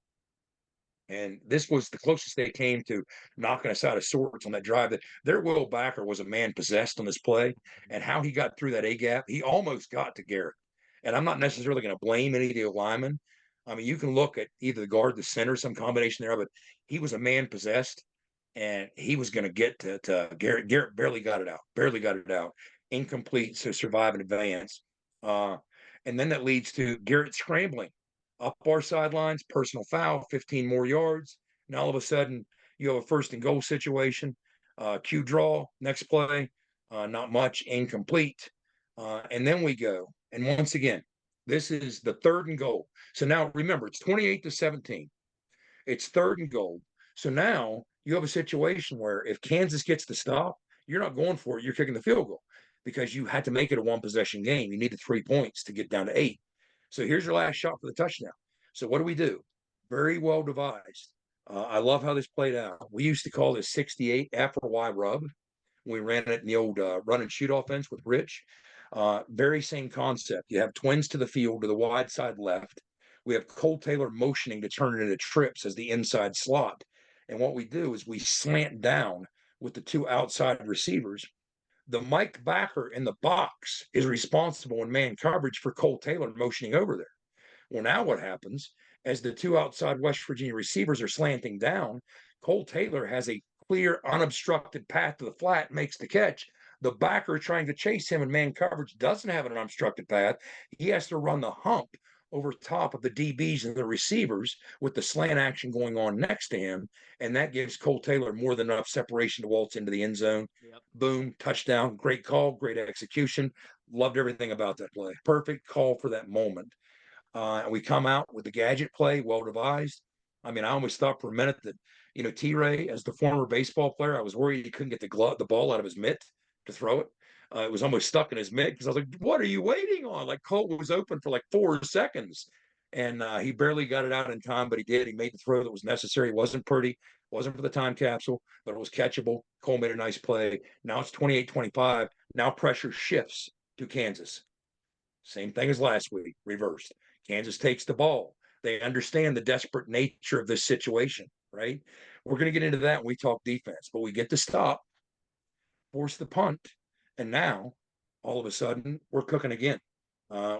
And this was the closest they came to knocking us out of sorts on that drive. That their Will Backer was a man possessed on this play, and how he got through that A gap, he almost got to Garrett. And I'm not necessarily going to blame any of the linemen. I mean, you can look at either the guard, the center, some combination there, but he was a man possessed, and he was going to get to Garrett. Garrett barely got it out. Incomplete, so survive and advance. And then that leads to Garrett scrambling up our sidelines, personal foul, 15 more yards. And all of a sudden, you have a 1st and goal situation. Cue draw, next play, not much, incomplete. And then we go. And once again, this is the 3rd and goal. So now remember, it's 28-17. It's 3rd and goal. So now you have a situation where if Kansas gets the stop, you're not going for it. You're kicking the field goal because you had to make it a 1-possession game. You needed 3 points to get down to 8. So here's your last shot for the touchdown. So what do? Very well devised. I love how this played out. We used to call this 68 after Y rub. We ran it in the old run and shoot offense with Rich. Very same concept. You have twins to the field to the wide side left. We have Cole Taylor motioning to turn it into trips as the inside slot. And what we do is we slant down with the 2 outside receivers. The Mike backer in the box is responsible in man coverage for Cole Taylor motioning over there. Well, now what happens as the 2 outside West Virginia receivers are slanting down, Cole Taylor has a clear, unobstructed path to the flat, makes the catch. The backer trying to chase him in man coverage doesn't have an unobstructed path. He has to run the hump over top of the DBs and the receivers with the slant action going on next to him. And that gives Cole Taylor more than enough separation to waltz into the end zone. Yep. Boom, touchdown, great call, great execution. Loved everything about that play. Perfect call for that moment. And we come out with the gadget play, well devised. I mean, I almost thought for a minute that, T-Ray, as the former baseball player, I was worried he couldn't get the ball out of his mitt to throw it. It was almost stuck in his mitt because I was like, what are you waiting on? Like, Colt was open for like 4 seconds. And he barely got it out in time, but he did. He made the throw that was necessary. It wasn't pretty. Wasn't for the time capsule, but it was catchable. Cole made a nice play. Now it's 28-25. Now pressure shifts to Kansas. Same thing as last week, reversed. Kansas takes the ball. They understand the desperate nature of this situation, right? We're going to get into that when we talk defense, but we get the stop, force the punt, and now all of a sudden, we're cooking again.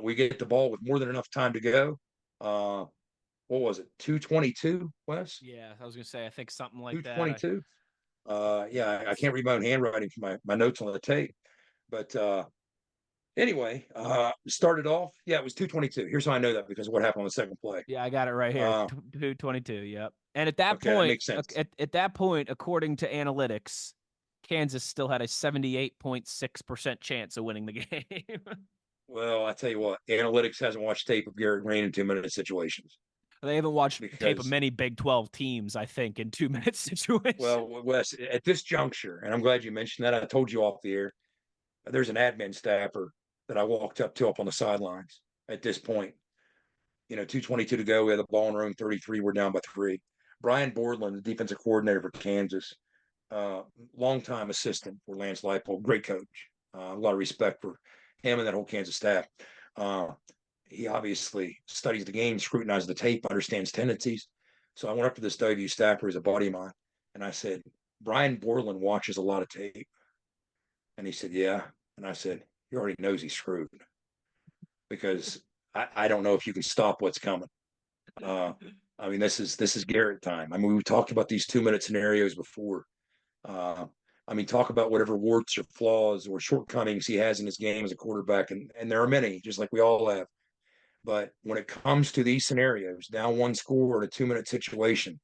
We get the ball with more than enough time to go. What was it? 2:22, Wes? Yeah, I was gonna say I think something like that. 2:22. Yeah, I can't read my own handwriting from my notes on the tape. But anyway, started off. Yeah, it was 2:22. Here's how I know that, because of what happened on the second play. Yeah, I got it right here. 2:22. Yep. And at that Okay, that point, makes sense. at that point, according to analytics, Kansas still had a 78.6% chance of winning the game. Well, I tell you what, analytics hasn't watched tape of Garrett Green in 2-minute situations. They haven't watched tape of Because, many Big 12 teams, I think, in 2-minute situations. well, Wes, at this juncture, and I'm glad you mentioned that. I told you off the air, there's an admin staffer that I walked up to up on the sidelines at this point. 2:22 to go. We had the ball in our own 33. We're down by 3. Brian Borland, the defensive coordinator for Kansas, longtime assistant for Lance Leipold, great coach. A lot of respect for him and that whole Kansas staff. He obviously studies the game, scrutinizes the tape, understands tendencies. So I went up to this WVU staffer, who's a buddy of mine, and I said, Brian Borland watches a lot of tape. And he said, yeah. And I said, he already knows he's screwed, because I don't know if you can stop what's coming. I mean, this is Garrett time. I mean, we've talked about these 2-minute scenarios before. I mean, talk about whatever warts or flaws or shortcomings he has in his game as a quarterback, and there are many, just like we all have. But when it comes to these scenarios, down one score in a 2-minute situation,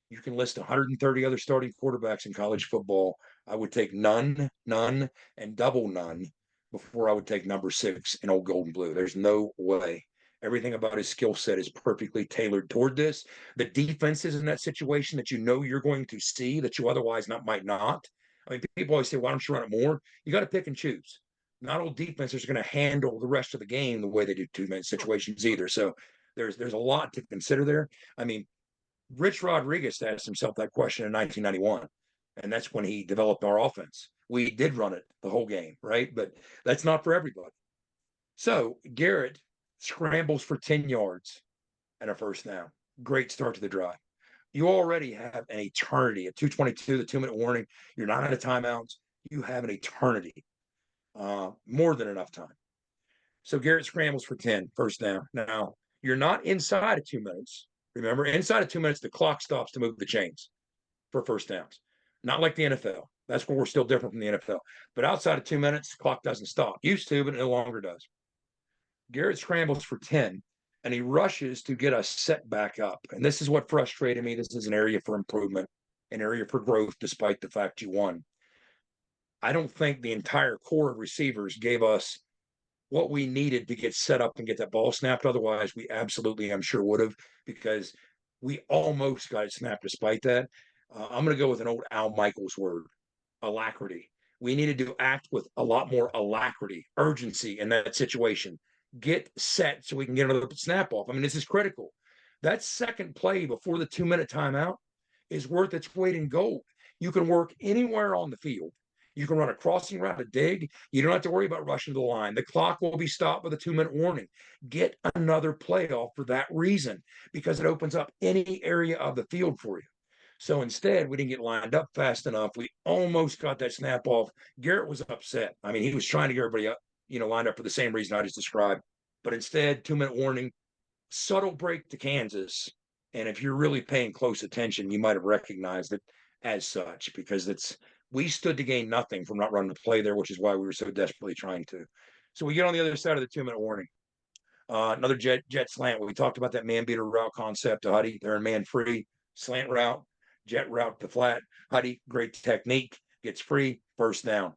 you can list 130 other starting quarterbacks in college football. I would take none, and double none before I would take number 6 in old gold and blue. There's no way. Everything about his skill set is perfectly tailored toward this. The defenses in that situation that you're going to see that you otherwise might not. I mean, people always say, why don't you run it more? You got to pick and choose. Not all defenses are going to handle the rest of the game the way they do 2-minute situations either. So there's a lot to consider there. I mean, Rich Rodriguez asked himself that question in 1991, and that's when he developed our offense. We did run it the whole game, right? But that's not for everybody. So Garrett scrambles for 10 yards and a first down. Great start to the drive. You already have an eternity at 2:22, the 2-minute warning. You're not out of timeouts. You have an eternity, more than enough time. So Garrett scrambles for 10, first down. Now, you're not inside of 2 minutes. Remember, inside of 2 minutes, the clock stops to move the chains for first downs. Not like the NFL. That's where we're still different from the NFL. But outside of 2 minutes, the clock doesn't stop. Used to, but it no longer does. Garrett scrambles for 10, and he rushes to get us set back up. And this is what frustrated me. This is an area for improvement, an area for growth, despite the fact you won. I don't think the entire core of receivers gave us what we needed to get set up and get that ball snapped. Otherwise, we absolutely, I'm sure, would have, because we almost got it snapped despite that. I'm going to go with an old Al Michaels word, alacrity. We needed to act with a lot more alacrity, urgency in that situation. Get set so we can get another snap off. I mean, this is critical. That second play before the 2-minute timeout is worth its weight in gold. You can work anywhere on the field. You can run a crossing route, a dig. You don't have to worry about rushing to the line. The clock will be stopped with a 2-minute warning. Get another playoff for that reason, because it opens up any area of the field for you. So instead, we didn't get lined up fast enough. We almost got that snap off. Garrett was upset. I mean, he was trying to get everybody up, lined up for the same reason I just described. But instead, 2-minute warning, subtle break to Kansas. And if you're really paying close attention, you might have recognized it as such, because we stood to gain nothing from not running the play there, which is why we were so desperately trying to. So we get on the other side of the 2-minute warning. Another jet slant. We talked about that man beater route concept to Huddy. They're in man free, slant route, jet route to flat. Huddy, great technique, gets free, first down.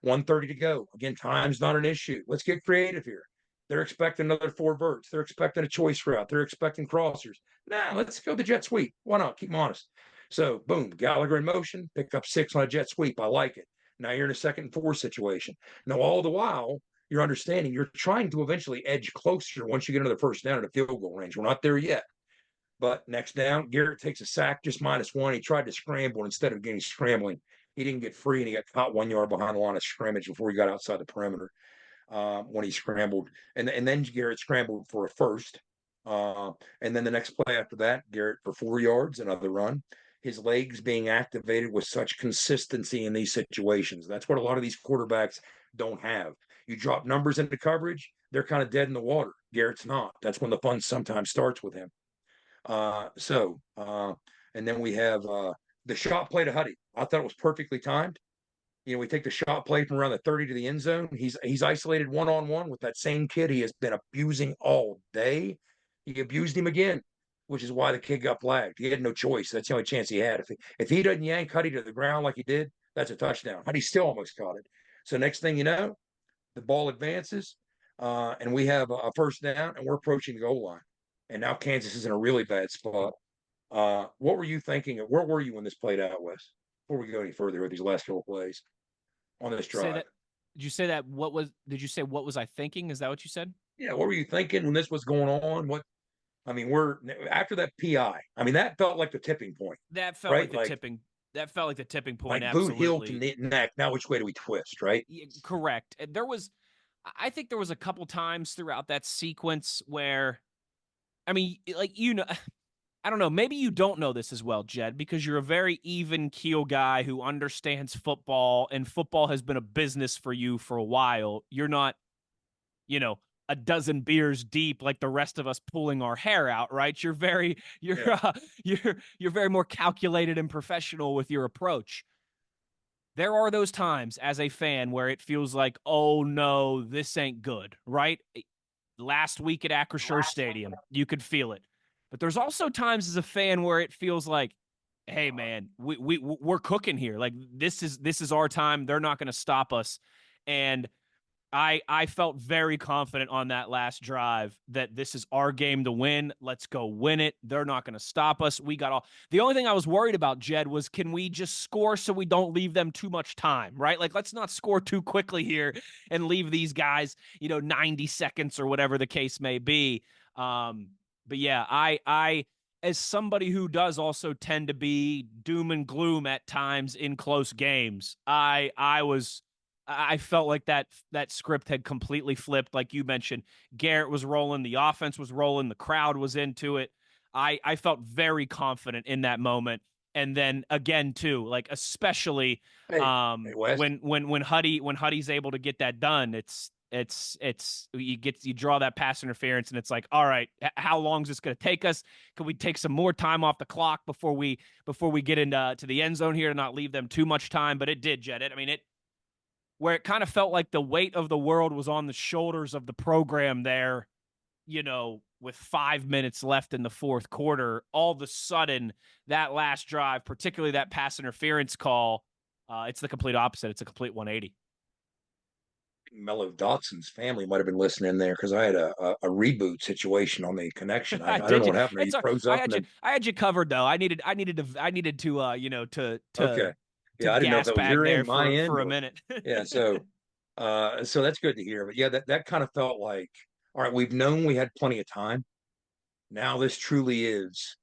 1:30 to go. Again, time's not an issue. Let's get creative here. They're expecting another 4 verts. They're expecting a choice route. They're expecting crossers. Now, let's go the jet sweep. Why not? Keep them honest. So, boom, Gallagher in motion, pick up 6 on a jet sweep. I like it. Now you're in a 2nd and 4 situation. Now, all the while, you're understanding you're trying to eventually edge closer once you get into the first down at a field goal range. We're not there yet. But next down, Garrett takes a sack, just -1. He tried to scramble. Instead of getting scrambling, he didn't get free, and he got caught 1 yard behind the line of scrimmage before he got outside the perimeter when he scrambled. And then Garrett scrambled for a first. And then the next play after that, Garrett for 4 yards, another run. His legs being activated with such consistency in these situations. That's what a lot of these quarterbacks don't have. You drop numbers into coverage, they're kind of dead in the water. Garrett's not. That's when the fun sometimes starts with him. And then we have the shot play to Huddy. I thought it was perfectly timed. We take the shot play from around the 30 to the end zone. He's isolated one-on-one with that same kid he has been abusing all day. He abused him again, which is why the kid got flagged. He had no choice. That's the only chance he had. If he doesn't yank Huddy to the ground like he did, that's a touchdown. Huddy still almost caught it. So next thing you know, the ball advances, and we have a first down, and we're approaching the goal line. And now Kansas is in a really bad spot. What were you thinking? Where were you when this played out, Wes? Before we go any further with these last couple plays on this drive. Did you say that? Did you say what was I thinking? Is that what you said? Yeah. What were you thinking when this was going on? We're after that PI. That felt like the tipping point. That felt right? like the tipping. That felt like the tipping point. Like absolutely. boot heel to neck. Now which way do we twist? Right. Yeah, correct. I think there was a couple times throughout that sequence where, I don't know, maybe you don't know this as well, Jed, because you're a very even keel guy who understands football, and football has been a business for you for a while. You're not, a dozen beers deep like the rest of us pulling our hair out, right? You're very more calculated and professional with your approach. There are those times as a fan where it feels like, oh no, this ain't good, right? Last week at Acrisure Stadium, you could feel it. But there's also times as a fan where it feels like, hey man, we're cooking here. Like this is our time. They're not going to stop us. And I felt very confident on that last drive that this is our game to win. Let's go win it. They're not going to stop us. The only thing I was worried about, Jed, was can we just score so we don't leave them too much time, right? Like, let's not score too quickly here and leave these guys, 90 seconds or whatever the case may be. But yeah, I as somebody who does also tend to be doom and gloom at times in close games, I felt like that script had completely flipped. Like you mentioned, Garrett was rolling, the offense was rolling, the crowd was into it. I felt very confident in that moment. And then again, too, like especially when Huddy's able to get that done, you draw that pass interference, and it's like, all right, how long is this going to take us? Can we take some more time off the clock before we get into the end zone here to not leave them too much time? But it did, Jed. Where it kind of felt like the weight of the world was on the shoulders of the program there, with 5 minutes left in the fourth quarter. All of a sudden, that last drive, particularly that pass interference call, it's the complete opposite. It's a complete 180. Mello Dotson's family might have been listening there because I had a reboot situation on the connection. I don't know what happened. He froze up. I had you covered though. I needed to okay. Yeah, I didn't know if that was your end, my end, for a minute. Yeah, so that's good to hear. But yeah, that kind of felt like, all right, we've known we had plenty of time. Now this truly is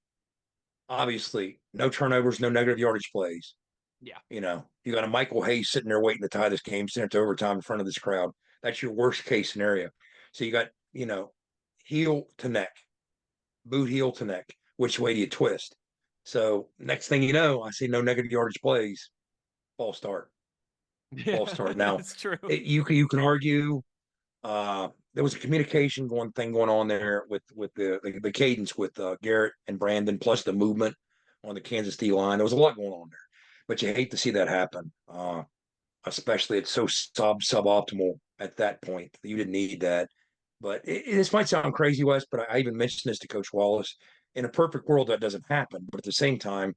obviously no turnovers, no negative yardage plays. Yeah. You got a Michael Hayes sitting there waiting to tie this game, send it to overtime in front of this crowd. That's your worst case scenario. So you got, heel to neck, boot heel to neck. Which way do you twist? So next thing you know, I see no negative yardage plays. False start. False start. Now, that's true. You can argue there was a communication going on there with the cadence with Garrett and Brandon, plus the movement on the Kansas D line. There was a lot going on there, but you hate to see that happen, especially it's so suboptimal at that point. You didn't need that. But this might sound crazy, Wes, but I even mentioned this to Coach Wallace. In a perfect world, that doesn't happen. But at the same time,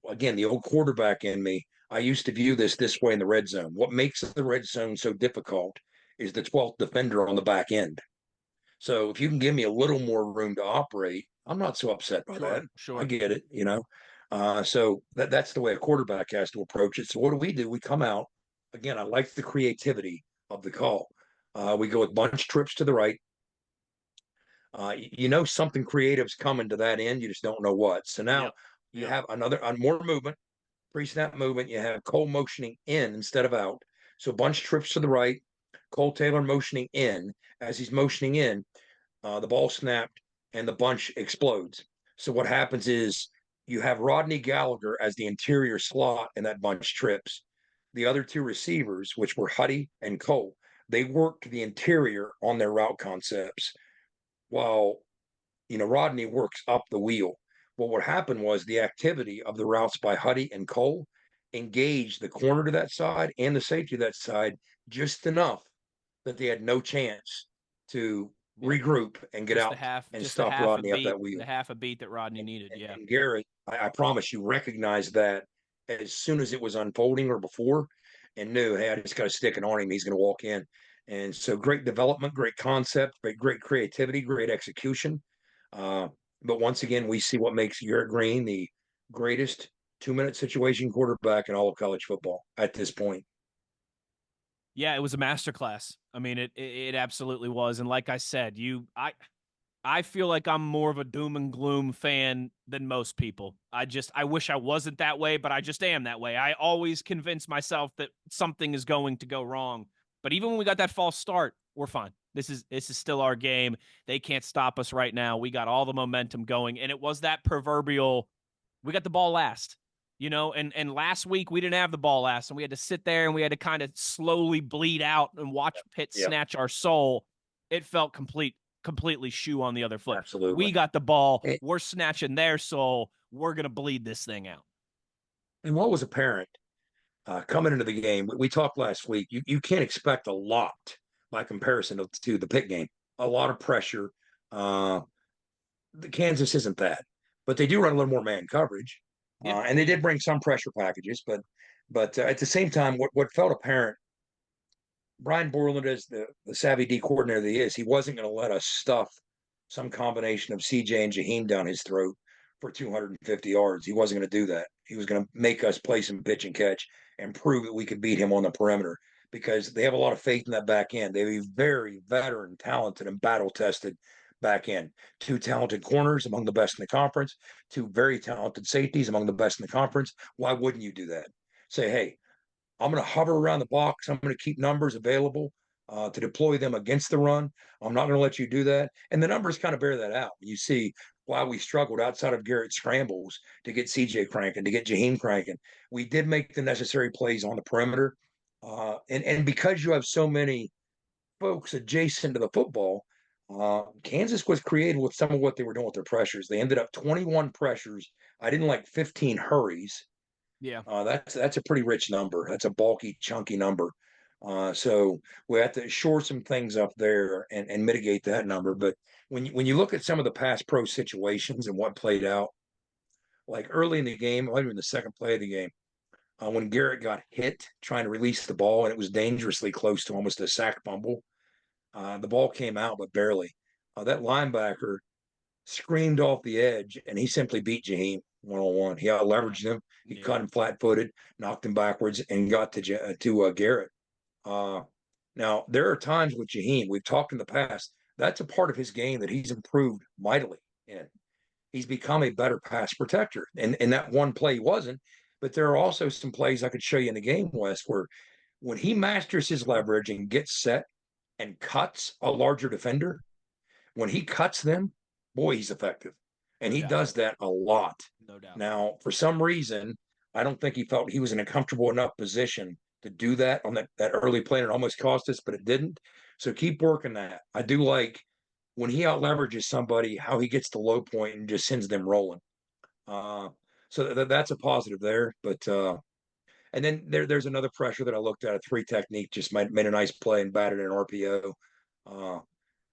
again, the old quarterback in me, I used to view this way in the red zone. What makes the red zone so difficult is the 12th defender on the back end. So if you can give me a little more room to operate, I'm not so upset by that. Sure. I get it, So that's the way a quarterback has to approach it. So what do? We come out. Again, I like the creativity of the call. We go with bunch trips to the right. Something creative's coming to that end. You just don't know what. So now you have more movement. Pre-snap movement, you have Cole motioning in instead of out. So bunch trips to the right, Cole Taylor motioning in. As he's motioning in, the ball snapped and the bunch explodes. So what happens is you have Rodney Gallagher as the interior slot in that bunch trips. The other two receivers, which were Huddy and Cole, they worked the interior on their route concepts while, Rodney works up the wheel. What happened was the activity of the routes by Huddy and Cole engaged the corner to that side and the safety to that side just enough that they had no chance to regroup and get out and stop Rodney up that wheel. The half a beat that Rodney needed, yeah. And Garrett, I promise you, recognized that as soon as it was unfolding or before, and knew, hey, I just got to stick it on him. He's going to walk in. And so great development, great concept, great creativity, great execution. But once again, we see what makes Garrett Green the greatest 2-minute situation quarterback in all of college football at this point. Yeah, it was a masterclass. I mean, it absolutely was. And like I said, I feel like I'm more of a doom and gloom fan than most people. I wish I wasn't that way, but I just am that way. I always convince myself that something is going to go wrong. But even when we got that false start, we're fine. This is still our game. They can't stop us right now. We got all the momentum going. And it was that proverbial, we got the ball last. And last week we didn't have the ball last, and we had to sit there and we had to kind of slowly bleed out and watch Pitt snatch our soul. It felt completely shoe on the other foot. Absolutely. We got the ball. We're snatching their soul. We're going to bleed this thing out. And what was apparent coming into the game, we talked last week, you can't expect a lot by comparison to the Pitt game. A lot of pressure. The Kansas isn't that, but they do run a little more man coverage. Yeah. And they did bring some pressure packages, but at the same time, what felt apparent, Brian Borland, as the savvy D coordinator that he is, he wasn't going to let us stuff some combination of CJ and Jaheim down his throat for 250 yards. He wasn't going to do that. He was going to make us play some pitch and catch and prove that we could beat him on the perimeter, because they have a lot of faith in that back end. They have a very veteran, talented, and battle-tested back end. 2 talented corners, among the best in the conference. 2 very talented safeties, among the best in the conference. Why wouldn't you do that? Say, hey, I'm going to hover around the box. I'm going to keep numbers available to deploy them against the run. I'm not going to let you do that. And the numbers kind of bear that out. You see why we struggled outside of Garrett's scrambles to get CJ cranking, to get Jaheim cranking. We did make the necessary plays on the perimeter. And because you have so many folks adjacent to the football, Kansas was creative with some of what they were doing with their pressures. They ended up 21 pressures. I didn't like 15 hurries. Yeah. That's a pretty rich number. That's a bulky, chunky number. So we have to shore some things up there and mitigate that number. But when you look at some of the pass pro situations and what played out, like early in the game, maybe in the second play of the game, when Garrett got hit trying to release the ball, and it was dangerously close to almost a sack fumble. The ball came out, but barely. That linebacker screamed off the edge, and he simply beat Jaheim one-on-one. He out-leveraged him. He caught him flat-footed, knocked him backwards, and got to Garrett. Now, there are times with Jaheim, we've talked in the past, that's a part of his game that he's improved mightily in. He's become a better pass protector. And that one play he wasn't, but there are also some plays I could show you in the game, Wes, where when he masters his leverage and gets set and cuts a larger defender, when he cuts them, boy, he's effective. And he does that a lot. No doubt. Now, for some reason, I don't think he felt he was in a comfortable enough position to do that on that early play. And it almost cost us, but it didn't. So keep working that. I do like when he out leverages somebody, how he gets the low point and just sends them rolling. So that's a positive there. But and then there's another pressure that I looked at. A 3 technique just made a nice play and batted an RPO.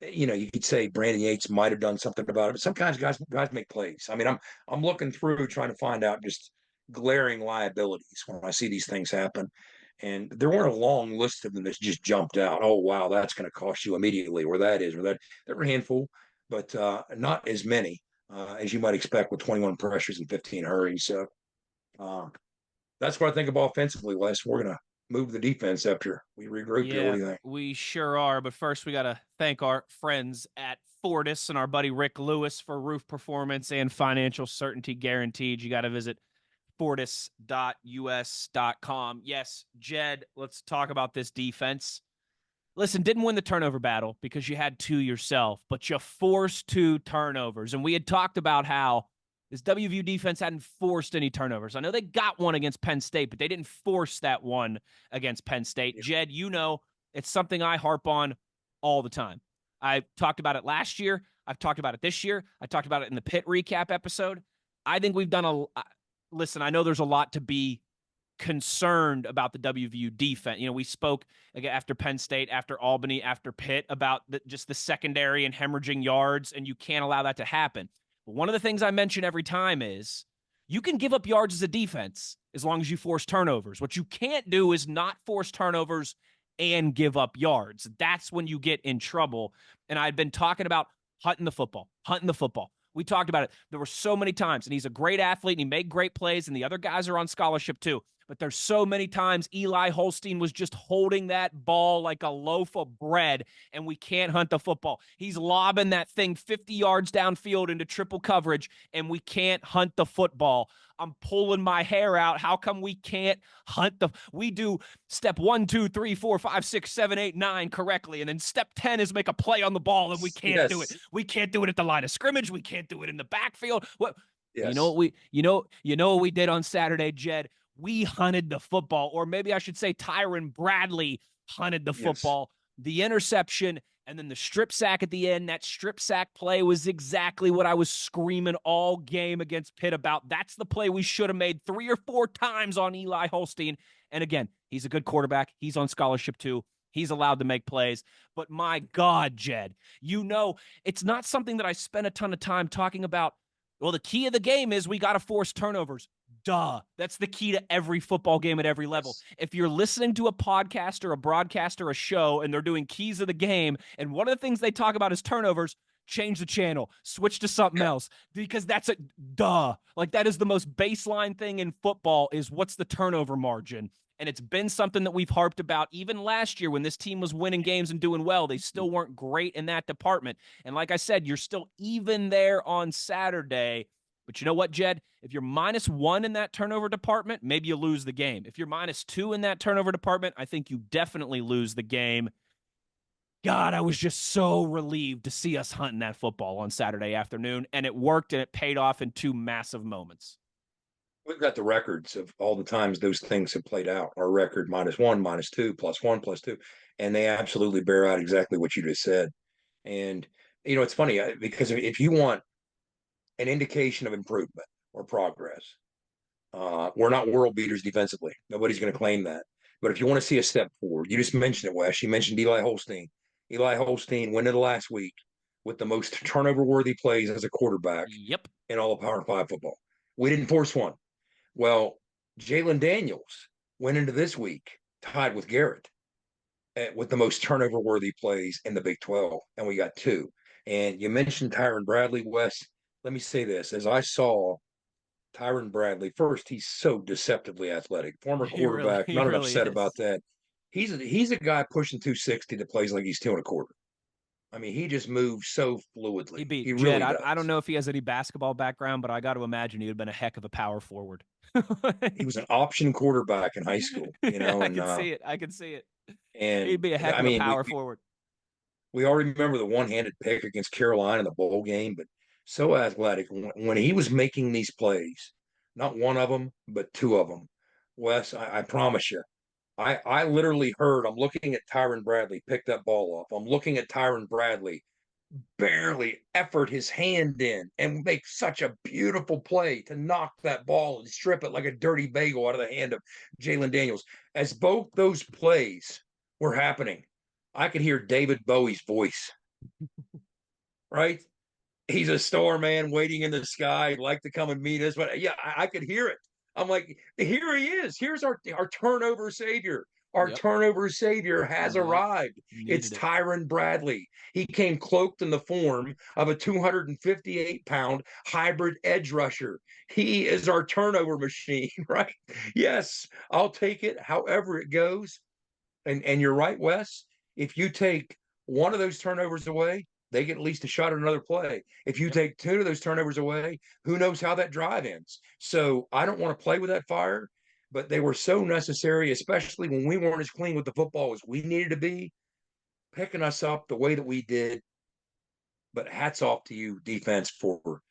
You could say Brandon Yates might have done something about it, but sometimes guys make plays. I mean, I'm looking through trying to find out just glaring liabilities when I see these things happen. And there weren't a long list of them that just jumped out. Oh, wow, that's going to cost you immediately, or that is, or that. There were a handful, but not as many as you might expect with 21 pressures and 15 hurries. So that's what I think about offensively, Wes. We're going to move the defense after we regroup here. What do you think? We sure are. But first, we got to thank our friends at Fortis and our buddy Rick Lewis for roof performance and financial certainty guaranteed. You got to visit fortis.us.com. Yes, Jed, let's talk about this defense. Listen, didn't win the turnover battle because you had 2 yourself, but you forced 2 turnovers. And we had talked about how this WVU defense hadn't forced any turnovers. I know they got one against Penn State, but they didn't force that one against Penn State. Jed, It's something I harp on all the time. I talked about it last year. I've talked about it this year. I talked about it in the Pitt recap episode. I think we've done listen, I know there's a lot to be concerned about the WVU defense. You know, we spoke after Penn State, after Albany, after Pitt about just the secondary and hemorrhaging yards, and you can't allow that to happen. But one of the things I mention every time is you can give up yards as a defense as long as you force turnovers. What you can't do is not force turnovers and give up yards. That's when you get in trouble. And I'd been talking about hunting the football. We talked about it. There were so many times, and he's a great athlete, and he made great plays, and the other guys are on scholarship too. But there's so many times Eli Holstein was just holding that ball like a loaf of bread, and we can't hunt the football. He's lobbing that thing 50 yards downfield into triple coverage, and we can't hunt the football. I'm pulling my hair out. How come we can't hunt we do step 1, 2, 3, 4, 5, 6, 7, 8, 9 correctly. And then step 10 is make a play on the ball, and we can't do it. We can't do it at the line of scrimmage. We can't do it in the backfield. What you know what we did on Saturday, Jed? We hunted the football, or maybe I should say Tyron Bradley hunted the football. The interception and then the strip sack at the end. That strip sack play was exactly what I was screaming all game against Pitt about. That's the play we should have made 3 or 4 times on Eli Holstein. And again, he's a good quarterback. He's on scholarship too. He's allowed to make plays. But my God, Jed, it's not something that I spend a ton of time talking about. Well, the key of the game is we got to force turnovers. Duh. That's the key to every football game at every level. If you're listening to a podcast or a broadcast or a show and they're doing keys of the game, and one of the things they talk about is turnovers, change the channel, switch to something else, because that's a duh. Like, that is the most baseline thing in football is what's the turnover margin. And it's been something that we've harped about even last year when this team was winning games and doing well. They still weren't great in that department. And like I said, you're still even there on Saturday. But you know what, Jed? If you're -1 in that turnover department, maybe you lose the game. If you're -2 in that turnover department, I think you definitely lose the game. God, I was just so relieved to see us hunting that football on Saturday afternoon, and it worked, and it paid off in 2 massive moments. We've got the records of all the times those things have played out. Our record -1, -2, +1, +2, and they absolutely bear out exactly what you just said. And, it's funny because if you want an indication of improvement or progress, we're not world beaters defensively. Nobody's going to claim that. But if you want to see a step forward, you just mentioned it, Wes. You mentioned Eli Holstein. Eli Holstein went into last week with the most turnover-worthy plays as a quarterback in all of Power 5 football. We didn't force one. Well, Jalen Daniels went into this week tied with Garrett with the most turnover-worthy plays in the Big 12, and we got 2. And you mentioned Tyron Bradley, Wes. Let me say this. As I saw Tyron Bradley, first, he's so deceptively athletic. Former quarterback, not enough said about that. He's a guy pushing 260 that plays like he's 2 1/4. I mean, he just moves so fluidly. He Jed, really does. I don't know if he has any basketball background, but I got to imagine he would have been a heck of a power forward. He was an option quarterback in high school, I can see it. And he'd be a heck of a power forward. We all remember the one-handed pick against Carolina in the bowl game, but so athletic. When he was making these plays, not one of them, but 2 of them, Wes, I promise you, I literally heard, I'm looking at Tyron Bradley pick that ball up. I'm looking at Tyron Bradley barely effort his hand in and make such a beautiful play to knock that ball and strip it like a dirty bagel out of the hand of Jalen Daniels. As both those plays were happening, I could hear David Bowie's voice, right? He's a star man waiting in the sky. He'd like to come and meet us. But yeah, I could hear it. I'm like, here he is. Here's our turnover savior. Our turnover savior has arrived. It's Tyron Bradley. He came cloaked in the form of a 258-pound hybrid edge rusher. He is our turnover machine, right? Yes, I'll take it however it goes. And you're right, Wes. If you take one of those turnovers away, they get at least a shot at another play. If you take 2 of those turnovers away, who knows how that drive ends? So I don't want to play with that fire, but they were so necessary, especially when we weren't as clean with the football as we needed to be, picking us up the way that we did. But hats off to you, defense, for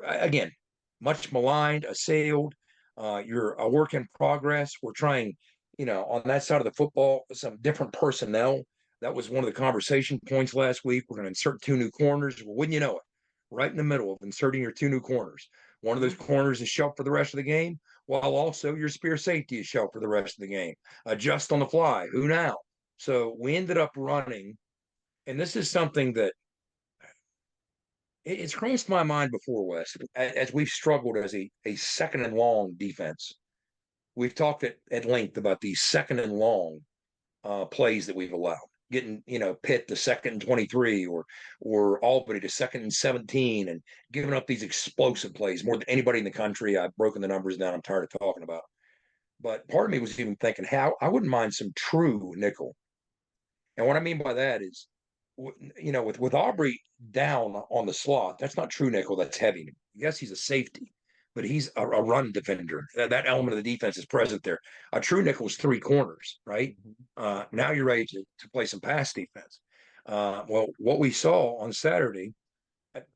again, much maligned, assailed. You're a work in progress. We're trying on that side of the football, some different personnel. That was one of the conversation points last week. We're going to insert 2 new corners. Well, wouldn't you know it? Right in the middle of inserting your 2 new corners. One of those corners is shelved for the rest of the game, while also your spear safety is shelved for the rest of the game. Adjust on the fly. Who now? So we ended up running, and this is something that it's crossed my mind before, Wes, as we've struggled as a second and long defense. We've talked at length about these second and long plays that we've allowed. Getting, Pitt to 2nd and 23 or Albany to 2nd and 17 and giving up these explosive plays more than anybody in the country. I've broken the numbers down. I'm tired of talking about it. But part of me was even thinking how I wouldn't mind some true nickel. And what I mean by that is, with Aubrey down on the slot, that's not true nickel. That's heavy. Yes, he's a safety, but he's a run defender. That element of the defense is present there. A true nickel is 3 corners, right? Now you're ready to play some pass defense. Well, what we saw on Saturday,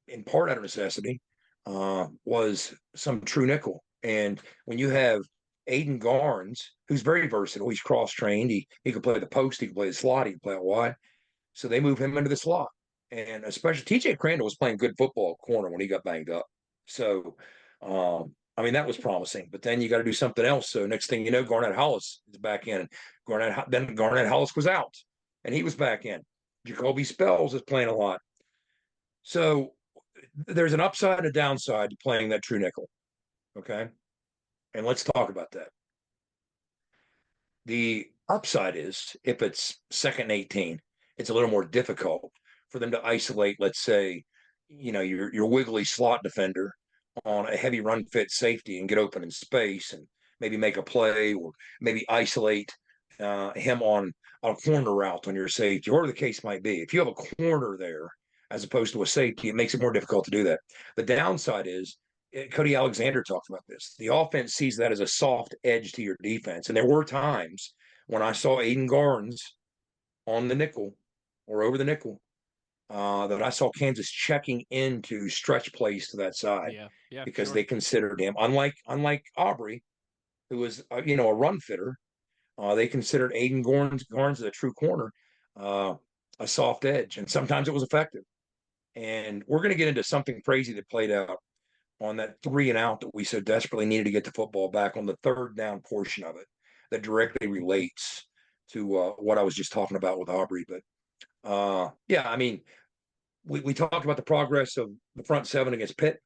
in part out of necessity, was some true nickel. And when you have Aiden Garnes, who's very versatile, he's cross-trained. He can play the post, he can play the slot, he can play out wide. So they move him into the slot. And especially TJ Crandall was playing good football corner when he got banged up. So, that was promising. But then you got to do something else. So next thing you know, Garnett Hollis is back in. Garnett Hollis was out, and he was back in. Jacoby Spells is playing a lot. So there's an upside and a downside to playing that true nickel. Okay? And let's talk about that. The upside is if it's 2nd and 18, it's a little more difficult for them to isolate, let's say, your wiggly slot defender on a heavy run fit safety and get open in space and maybe make a play or maybe isolate him on a corner route on your safety, or the case might be. If you have a corner there as opposed to a safety, it makes it more difficult to do that. The downside is, Cody Alexander talked about this. The offense sees that as a soft edge to your defense. And there were times when I saw Aiden Garnes on the nickel or over the nickel that I saw Kansas checking into stretch plays to that side because they considered him, unlike Aubrey, who was, a run fitter. They considered Aiden Garnes as a true corner, a soft edge. And sometimes it was effective. And we're going to get into something crazy that played out on that 3 and out that we so desperately needed to get the football back on the 3rd down portion of it that directly relates to what I was just talking about with Aubrey. But we talked about the progress of the front 7 against Pitt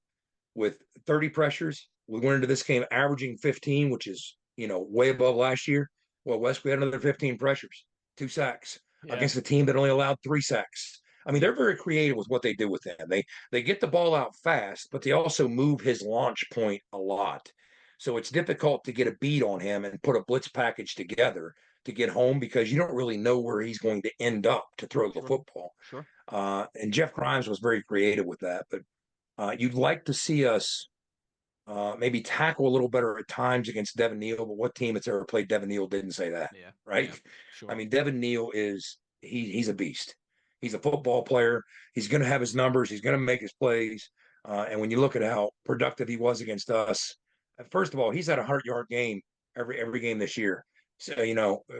with 30 pressures. We went into this game averaging 15, which is, way above last year. Well, West, we had another 15 pressures, 2 sacks against a team that only allowed 3 sacks. They're very creative with what they do with him. They get the ball out fast, but they also move his launch point a lot. So it's difficult to get a beat on him and put a blitz package together to get home because you don't really know where he's going to end up to throw the football. Sure. And Jeff Grimes was very creative with that. But you'd like to see us maybe tackle a little better at times against Devin Neal. But what team that's ever played Devin Neal didn't say that, right? Yeah, sure. Devin Neal he's a beast. He's a football player. He's going to have his numbers. He's going to make his plays. And when you look at how productive he was against us, first of all, he's had a 100-yard game every game this year. So,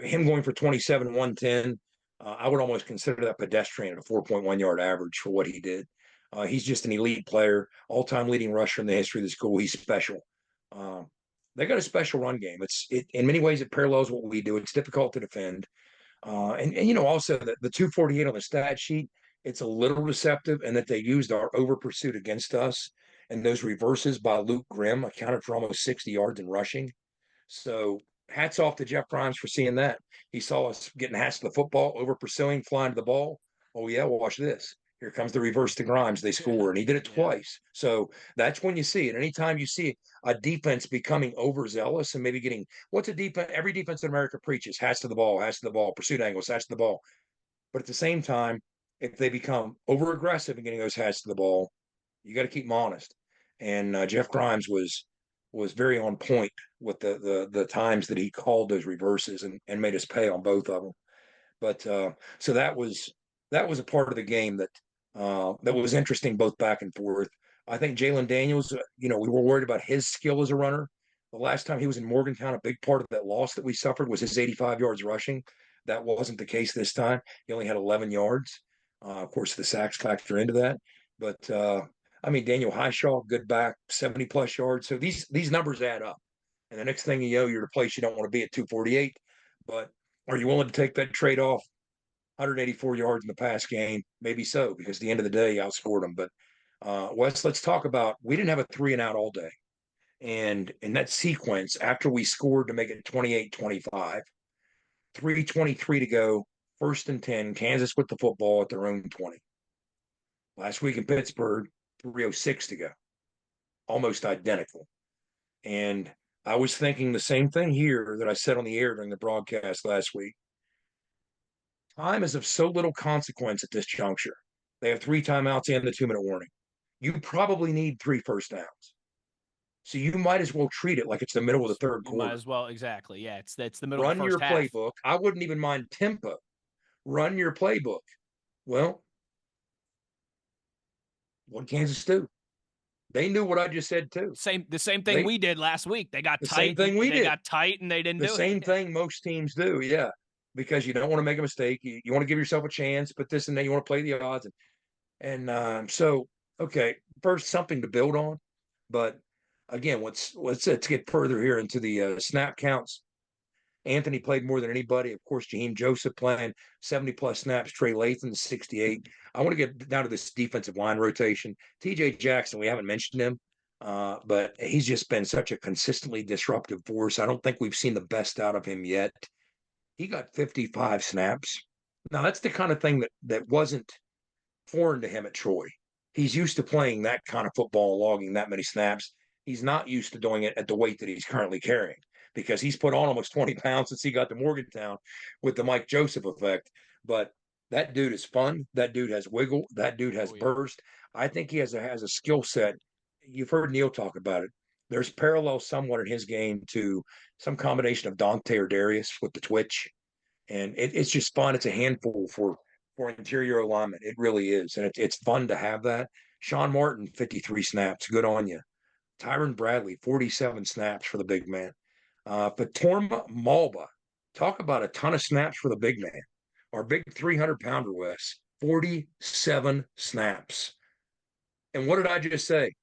him going for 27, 110, I would almost consider that pedestrian at a 4.1-yard average for what he did. He's just an elite player, all-time leading rusher in the history of the school. He's special. They got a special run game. In many ways, it parallels what we do. It's difficult to defend. Also the 248 on the stat sheet, it's a little deceptive, and that they used our over pursuit against us, and those reverses by Luke Grimm accounted for almost 60 yards in rushing. So hats off to Jeff Grimes for seeing that. He saw us getting hats to the football, over pursuing, flying to the ball. Oh yeah, well, watch this. Here comes the reverse to Grimes. They score, and he did it twice. So that's when you see it. Anytime you see a defense becoming overzealous and maybe getting what's a defense? Every defense in America preaches hats to the ball, pursuit angles, hats to the ball. But at the same time, if they become over aggressive in getting those hats to the ball, you got to keep them honest. And Jeff Grimes was very on point with the times that he called those reverses and made us pay on both of them. But so that was a part of the game that was interesting, both back and forth. I think Jalen Daniels, we were worried about his skill as a runner. The last time he was in Morgantown, a big part of that loss that we suffered was his 85 yards rushing. That wasn't the case this time. He only had 11 yards. Of course, the sacks factor into that. But, I mean, Daniel Highshaw, good back, 70-plus yards. So these numbers add up. And the next thing you know, you're at a place you don't want to be at 248. But are you willing to take that trade-off? 184 yards in the pass game, maybe so, because at the end of the day, you outscored them. But Wes, let's talk about, we didn't have a 3-and-out all day. And in that sequence, after we scored to make it 28-25, 3:23 to go, 1st and 10, Kansas with the football at their own 20. Last week in Pittsburgh, 3:06 to go, almost identical. And I was thinking the same thing here that I said on the air during the broadcast last week. Time is of so little consequence at this juncture. They have 3 timeouts and the 2-minute warning. You probably need 3 first downs. So you might as well treat it like it's the middle of the third quarter. Might as well, exactly. Yeah, it's the middle Run of the your first half. playbook. I wouldn't even mind tempo. Run your playbook. Well, what did Kansas do? They knew what I just said too. The same thing we did last week. They got the tight. Same thing we they did. got tight and they didn't the do it. The same thing most teams do, yeah. Because you don't want to make a mistake. You want to give yourself a chance, but this and then you want to play the odds. So, okay, first something to build on. But again, let's get further here into the snap counts. Anthony played more than anybody. Of course, Jaheim Joseph playing 70-plus snaps. Trey Lathan, 68. I want to get down to this defensive line rotation. T.J. Jackson, we haven't mentioned him, but he's just been such a consistently disruptive force. I don't think we've seen the best out of him yet. He got 55 snaps. Now, that's the kind of thing that wasn't foreign to him at Troy. He's used to playing that kind of football, logging that many snaps. He's not used to doing it at the weight that he's currently carrying, because he's put on almost 20 pounds since he got to Morgantown with the Mike Joseph effect. But that dude is fun. That dude has wiggle. That dude has burst. I think he has a skill set. You've heard Neil talk about it. There's parallel somewhat in his game to some combination of Dante or Darius with the twitch. And it's just fun. It's a handful for interior alignment. It really is. And it's fun to have that. Sean Martin, 53 snaps. Good on you. Tyron Bradley, 47 snaps for the big man. Fatorma Malba, talk about a ton of snaps for the big man. Our big 300-pounder, Wes, 47 snaps. And what did I just say?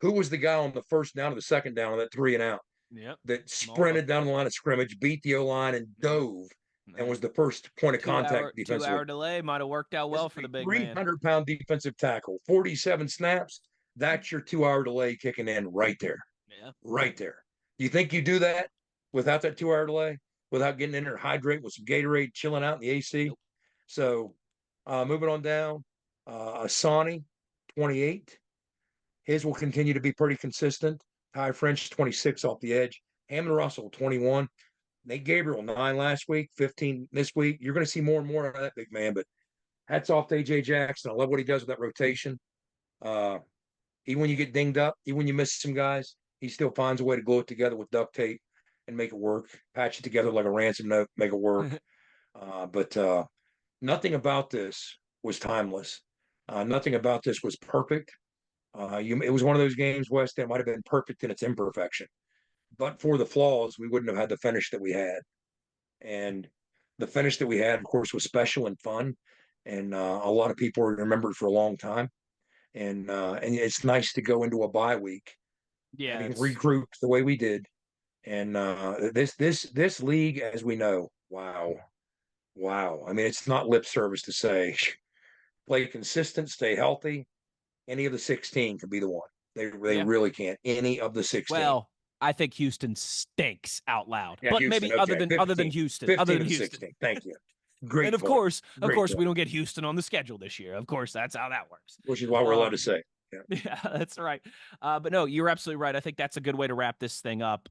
Who was the guy on the first down or the second down on that 3-and-out? Yep. That sprinted down the line of scrimmage, beat the O-line, and dove, and was the first point of contact defensively. 2-hour delay might have worked out well for the big man. 300-pound defensive tackle, 47 snaps. That's your 2-hour delay kicking in right there. Yeah. Right there. Do you think you do that without that 2-hour delay, without getting in there, hydrate with some Gatorade, chilling out in the AC? Nope. So moving on down, Asani, 28. His will continue to be pretty consistent. Ty French, 26 off the edge. Hammond Russell, 21. Nate Gabriel, 9 last week, 15 this week. You're going to see more and more of that big man, but hats off to A.J. Jackson. I love what he does with that rotation. Even when you get dinged up, even when you miss some guys, he still finds a way to glue it together with duct tape and make it work, patch it together like a ransom note, make it work. But nothing about this was timeless. Nothing about this was perfect. It was one of those games, West, that might have been perfect in its imperfection. But for the flaws, we wouldn't have had the finish that we had. And the finish that we had, of course, was special and fun. And a lot of people remember it for a long time. And it's nice to go into a bye week, regroup the way we did. And this league, as we know, wow. I mean, it's not lip service to say, play consistent, stay healthy. Any of the 16 could be the one. They really can't. Any of the 16. Well, I think Houston stinks out loud, yeah, but Houston, maybe okay. other than Houston, 15 other than and Houston. 16. Thank you. Great. And of point. course, Point. we don't get Houston on the schedule this year. Of course, that's how that works. Which is why we're allowed to say. Yeah, that's right. But no, you're absolutely right. I think that's a good way to wrap this thing up.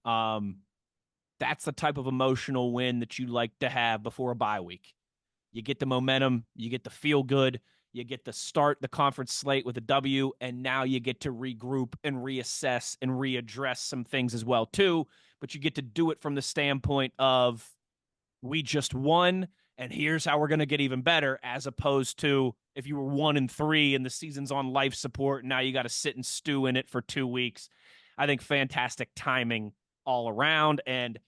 That's the type of emotional win that you like to have before a bye week. You get the momentum, you get the feel good, you get to start the conference slate with a W, and now you get to regroup and reassess and readdress some things as well too. But you get to do it from the standpoint of, we just won, and here's how we're going to get even better, as opposed to if you were 1-3 and the season's on life support, and now you got to sit and stew in it for 2 weeks. I think fantastic timing all around. And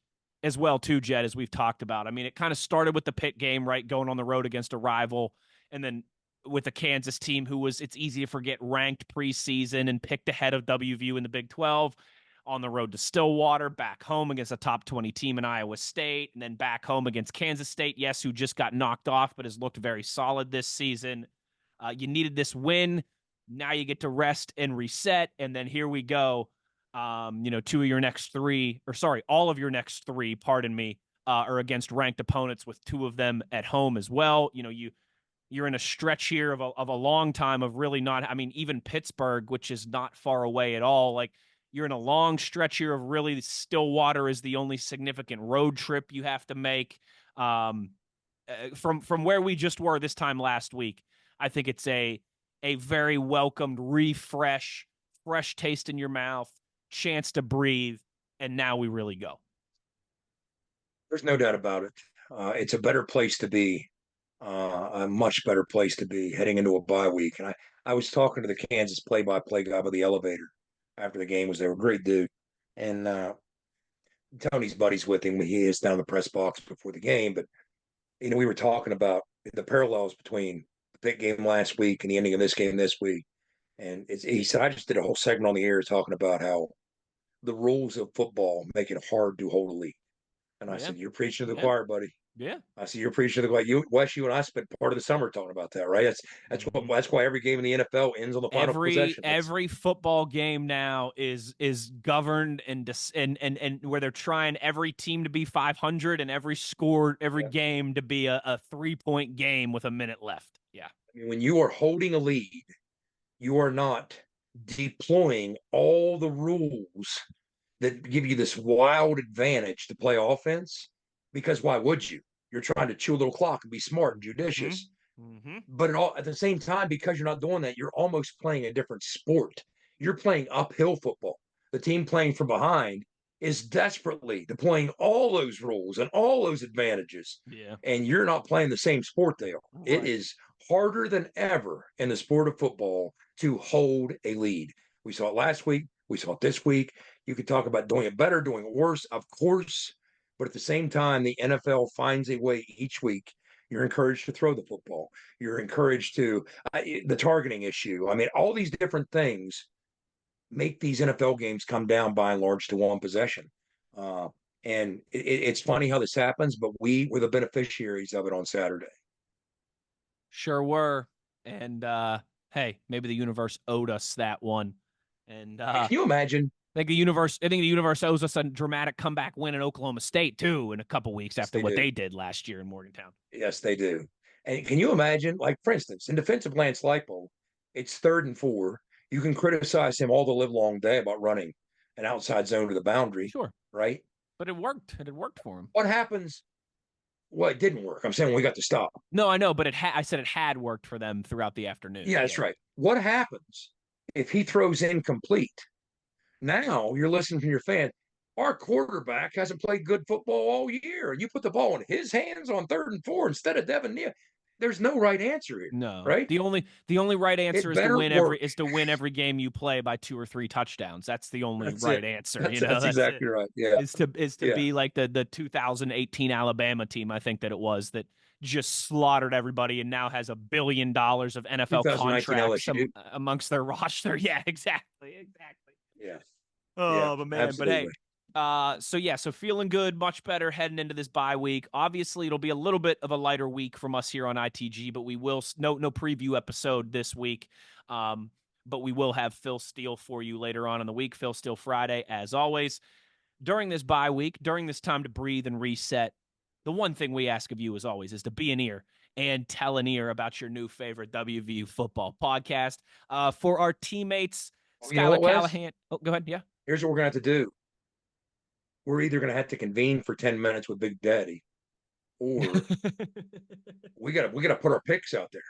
as well, too, Jed, as we've talked about. I mean, it kind of started with the Pitt game, right, going on the road against a rival, and then with a Kansas team who was, it's easy to forget, ranked preseason and picked ahead of WVU in the Big 12, on the road to Stillwater, back home against a top 20 team in Iowa State, and then back home against Kansas State, yes, who just got knocked off but has looked very solid this season. You needed this win. Now you get to rest and reset, and then here we go. Two of your next three, or sorry, all of your next three, pardon me, are against ranked opponents, with two of them at home as well. You're in a stretch here of a long time of really not, I mean, even Pittsburgh, which is not far away at all, like, you're in a long stretch here of really Stillwater is the only significant road trip you have to make. From where we just were this time last week, I think it's a very welcomed refresh, fresh taste in your mouth, chance to breathe, and now we really go. There's no doubt about it. It's a better place to be, a much better place to be heading into a bye week. And I was talking to the Kansas play-by-play guy by the elevator after the game. Was there, a great dude, and Tony's buddies with him. He is down in the press box before the game, but we were talking about the parallels between the Pitt game last week and the ending of this game this week. And he said, I just did a whole segment on the air talking about how the rules of football make it hard to hold a lead. And I said, you're preaching to the choir, buddy. Yeah. I said, you're preaching to the choir. Wes, you and I spent part of the summer talking about that, right? That's why every game in the NFL ends on the final possession. Every football game now is governed and where they're trying every team to be 500 and every game to be a 3-point game with a minute left. Yeah. I mean, when you are holding a lead, you are not deploying all the rules that give you this wild advantage to play offense, because why would you? You're trying to chew a little clock and be smart and judicious. Mm-hmm. But at the same time, because you're not doing that, you're almost playing a different sport. You're playing uphill football. The team playing from behind is desperately deploying all those rules and all those advantages. Yeah. And you're not playing the same sport they are. Right. It is harder than ever in the sport of football to hold a lead. We saw it last week. We saw it this week. You could talk about doing it better, doing it worse, of course. But at the same time, the NFL finds a way each week. You're encouraged to throw the football. You're encouraged to the targeting issue. I mean, all these different things make these NFL games come down by and large to one possession. And it's funny how this happens, but we were the beneficiaries of it on Saturday. Sure were. And hey, maybe the universe owed us that one. And can you imagine? I think the universe owes us a dramatic comeback win in Oklahoma State too in a couple weeks after what they did last year in Morgantown. Yes, they do. And can you imagine, like, for instance, in defense of Lance Leipold, it's 3rd and 4. You can criticize him all the live long day about running an outside zone to the boundary. Sure. Right? But it worked. It had worked for him. What happens? Well, it didn't work. I'm saying we got to stop. No, I know, but I said it had worked for them throughout the afternoon. Yeah, that's right. What happens if he throws incomplete? Now you're listening from your fan. Our quarterback hasn't played good football all year. You put the ball in his hands on 3rd and 4 instead of Devin Neal. There's no right answer here. No, right? The only right answer is to win every game you play by 2 or 3 touchdowns. That's the only right answer. That's exactly right. Yeah, is to be like the 2018 Alabama team. I think that it was that just slaughtered everybody and now has $1 billion of NFL contracts amongst their roster. Yeah, exactly. Yeah. Oh, but man, absolutely. But hey, so feeling good, much better heading into this bye week. Obviously, it'll be a little bit of a lighter week from us here on ITG, but we will no preview episode this week. But we will have Phil Steele for you later on in the week. Phil Steele Friday, as always. During this bye week, during this time to breathe and reset, the one thing we ask of you, as always, is to be an ear and tell an ear about your new favorite WVU football podcast. For our teammates, Skylar Callahan. Oh, go ahead. Yeah. Here's what we're going to have to do. We're either going to have to convene for 10 minutes with Big Daddy, or we got to put our picks out there.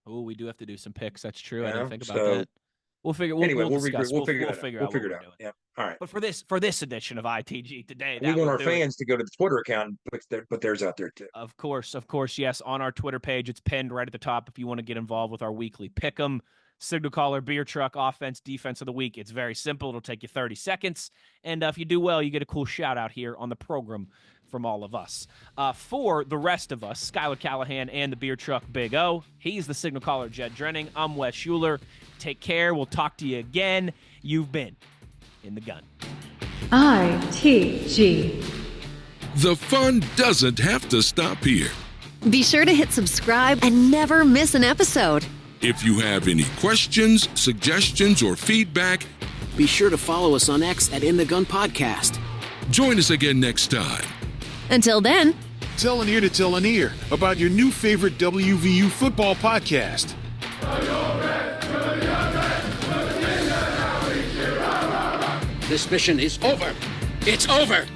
Oh, we do have to do some picks. That's true. Yeah, I didn't think about that. We'll figure. We'll figure it out. Yeah. All right. But for this edition of ITG today, we want our fans to go to the Twitter account and put theirs out there too. Of course. Yes. On our Twitter page, it's pinned right at the top if you want to get involved with our weekly pick'em. Signal Caller Beer Truck Offense Defense of the Week. It's very simple. It'll take you 30 seconds. And if you do well, you get a cool shout out here on the program from all of us. For the rest of us, Skylar Callahan and the Beer Truck Big O, he's the Signal Caller Jed Drenning. I'm Wes Schuler. Take care. We'll talk to you again. You've been in the gun. ITG. The fun doesn't have to stop here. Be sure to hit subscribe and never miss an episode. If you have any questions, suggestions, or feedback, be sure to follow us on X at In the Gun Podcast. Join us again next time. Until then, tell an ear to tell an ear about your new favorite WVU football podcast. This mission is over. It's over.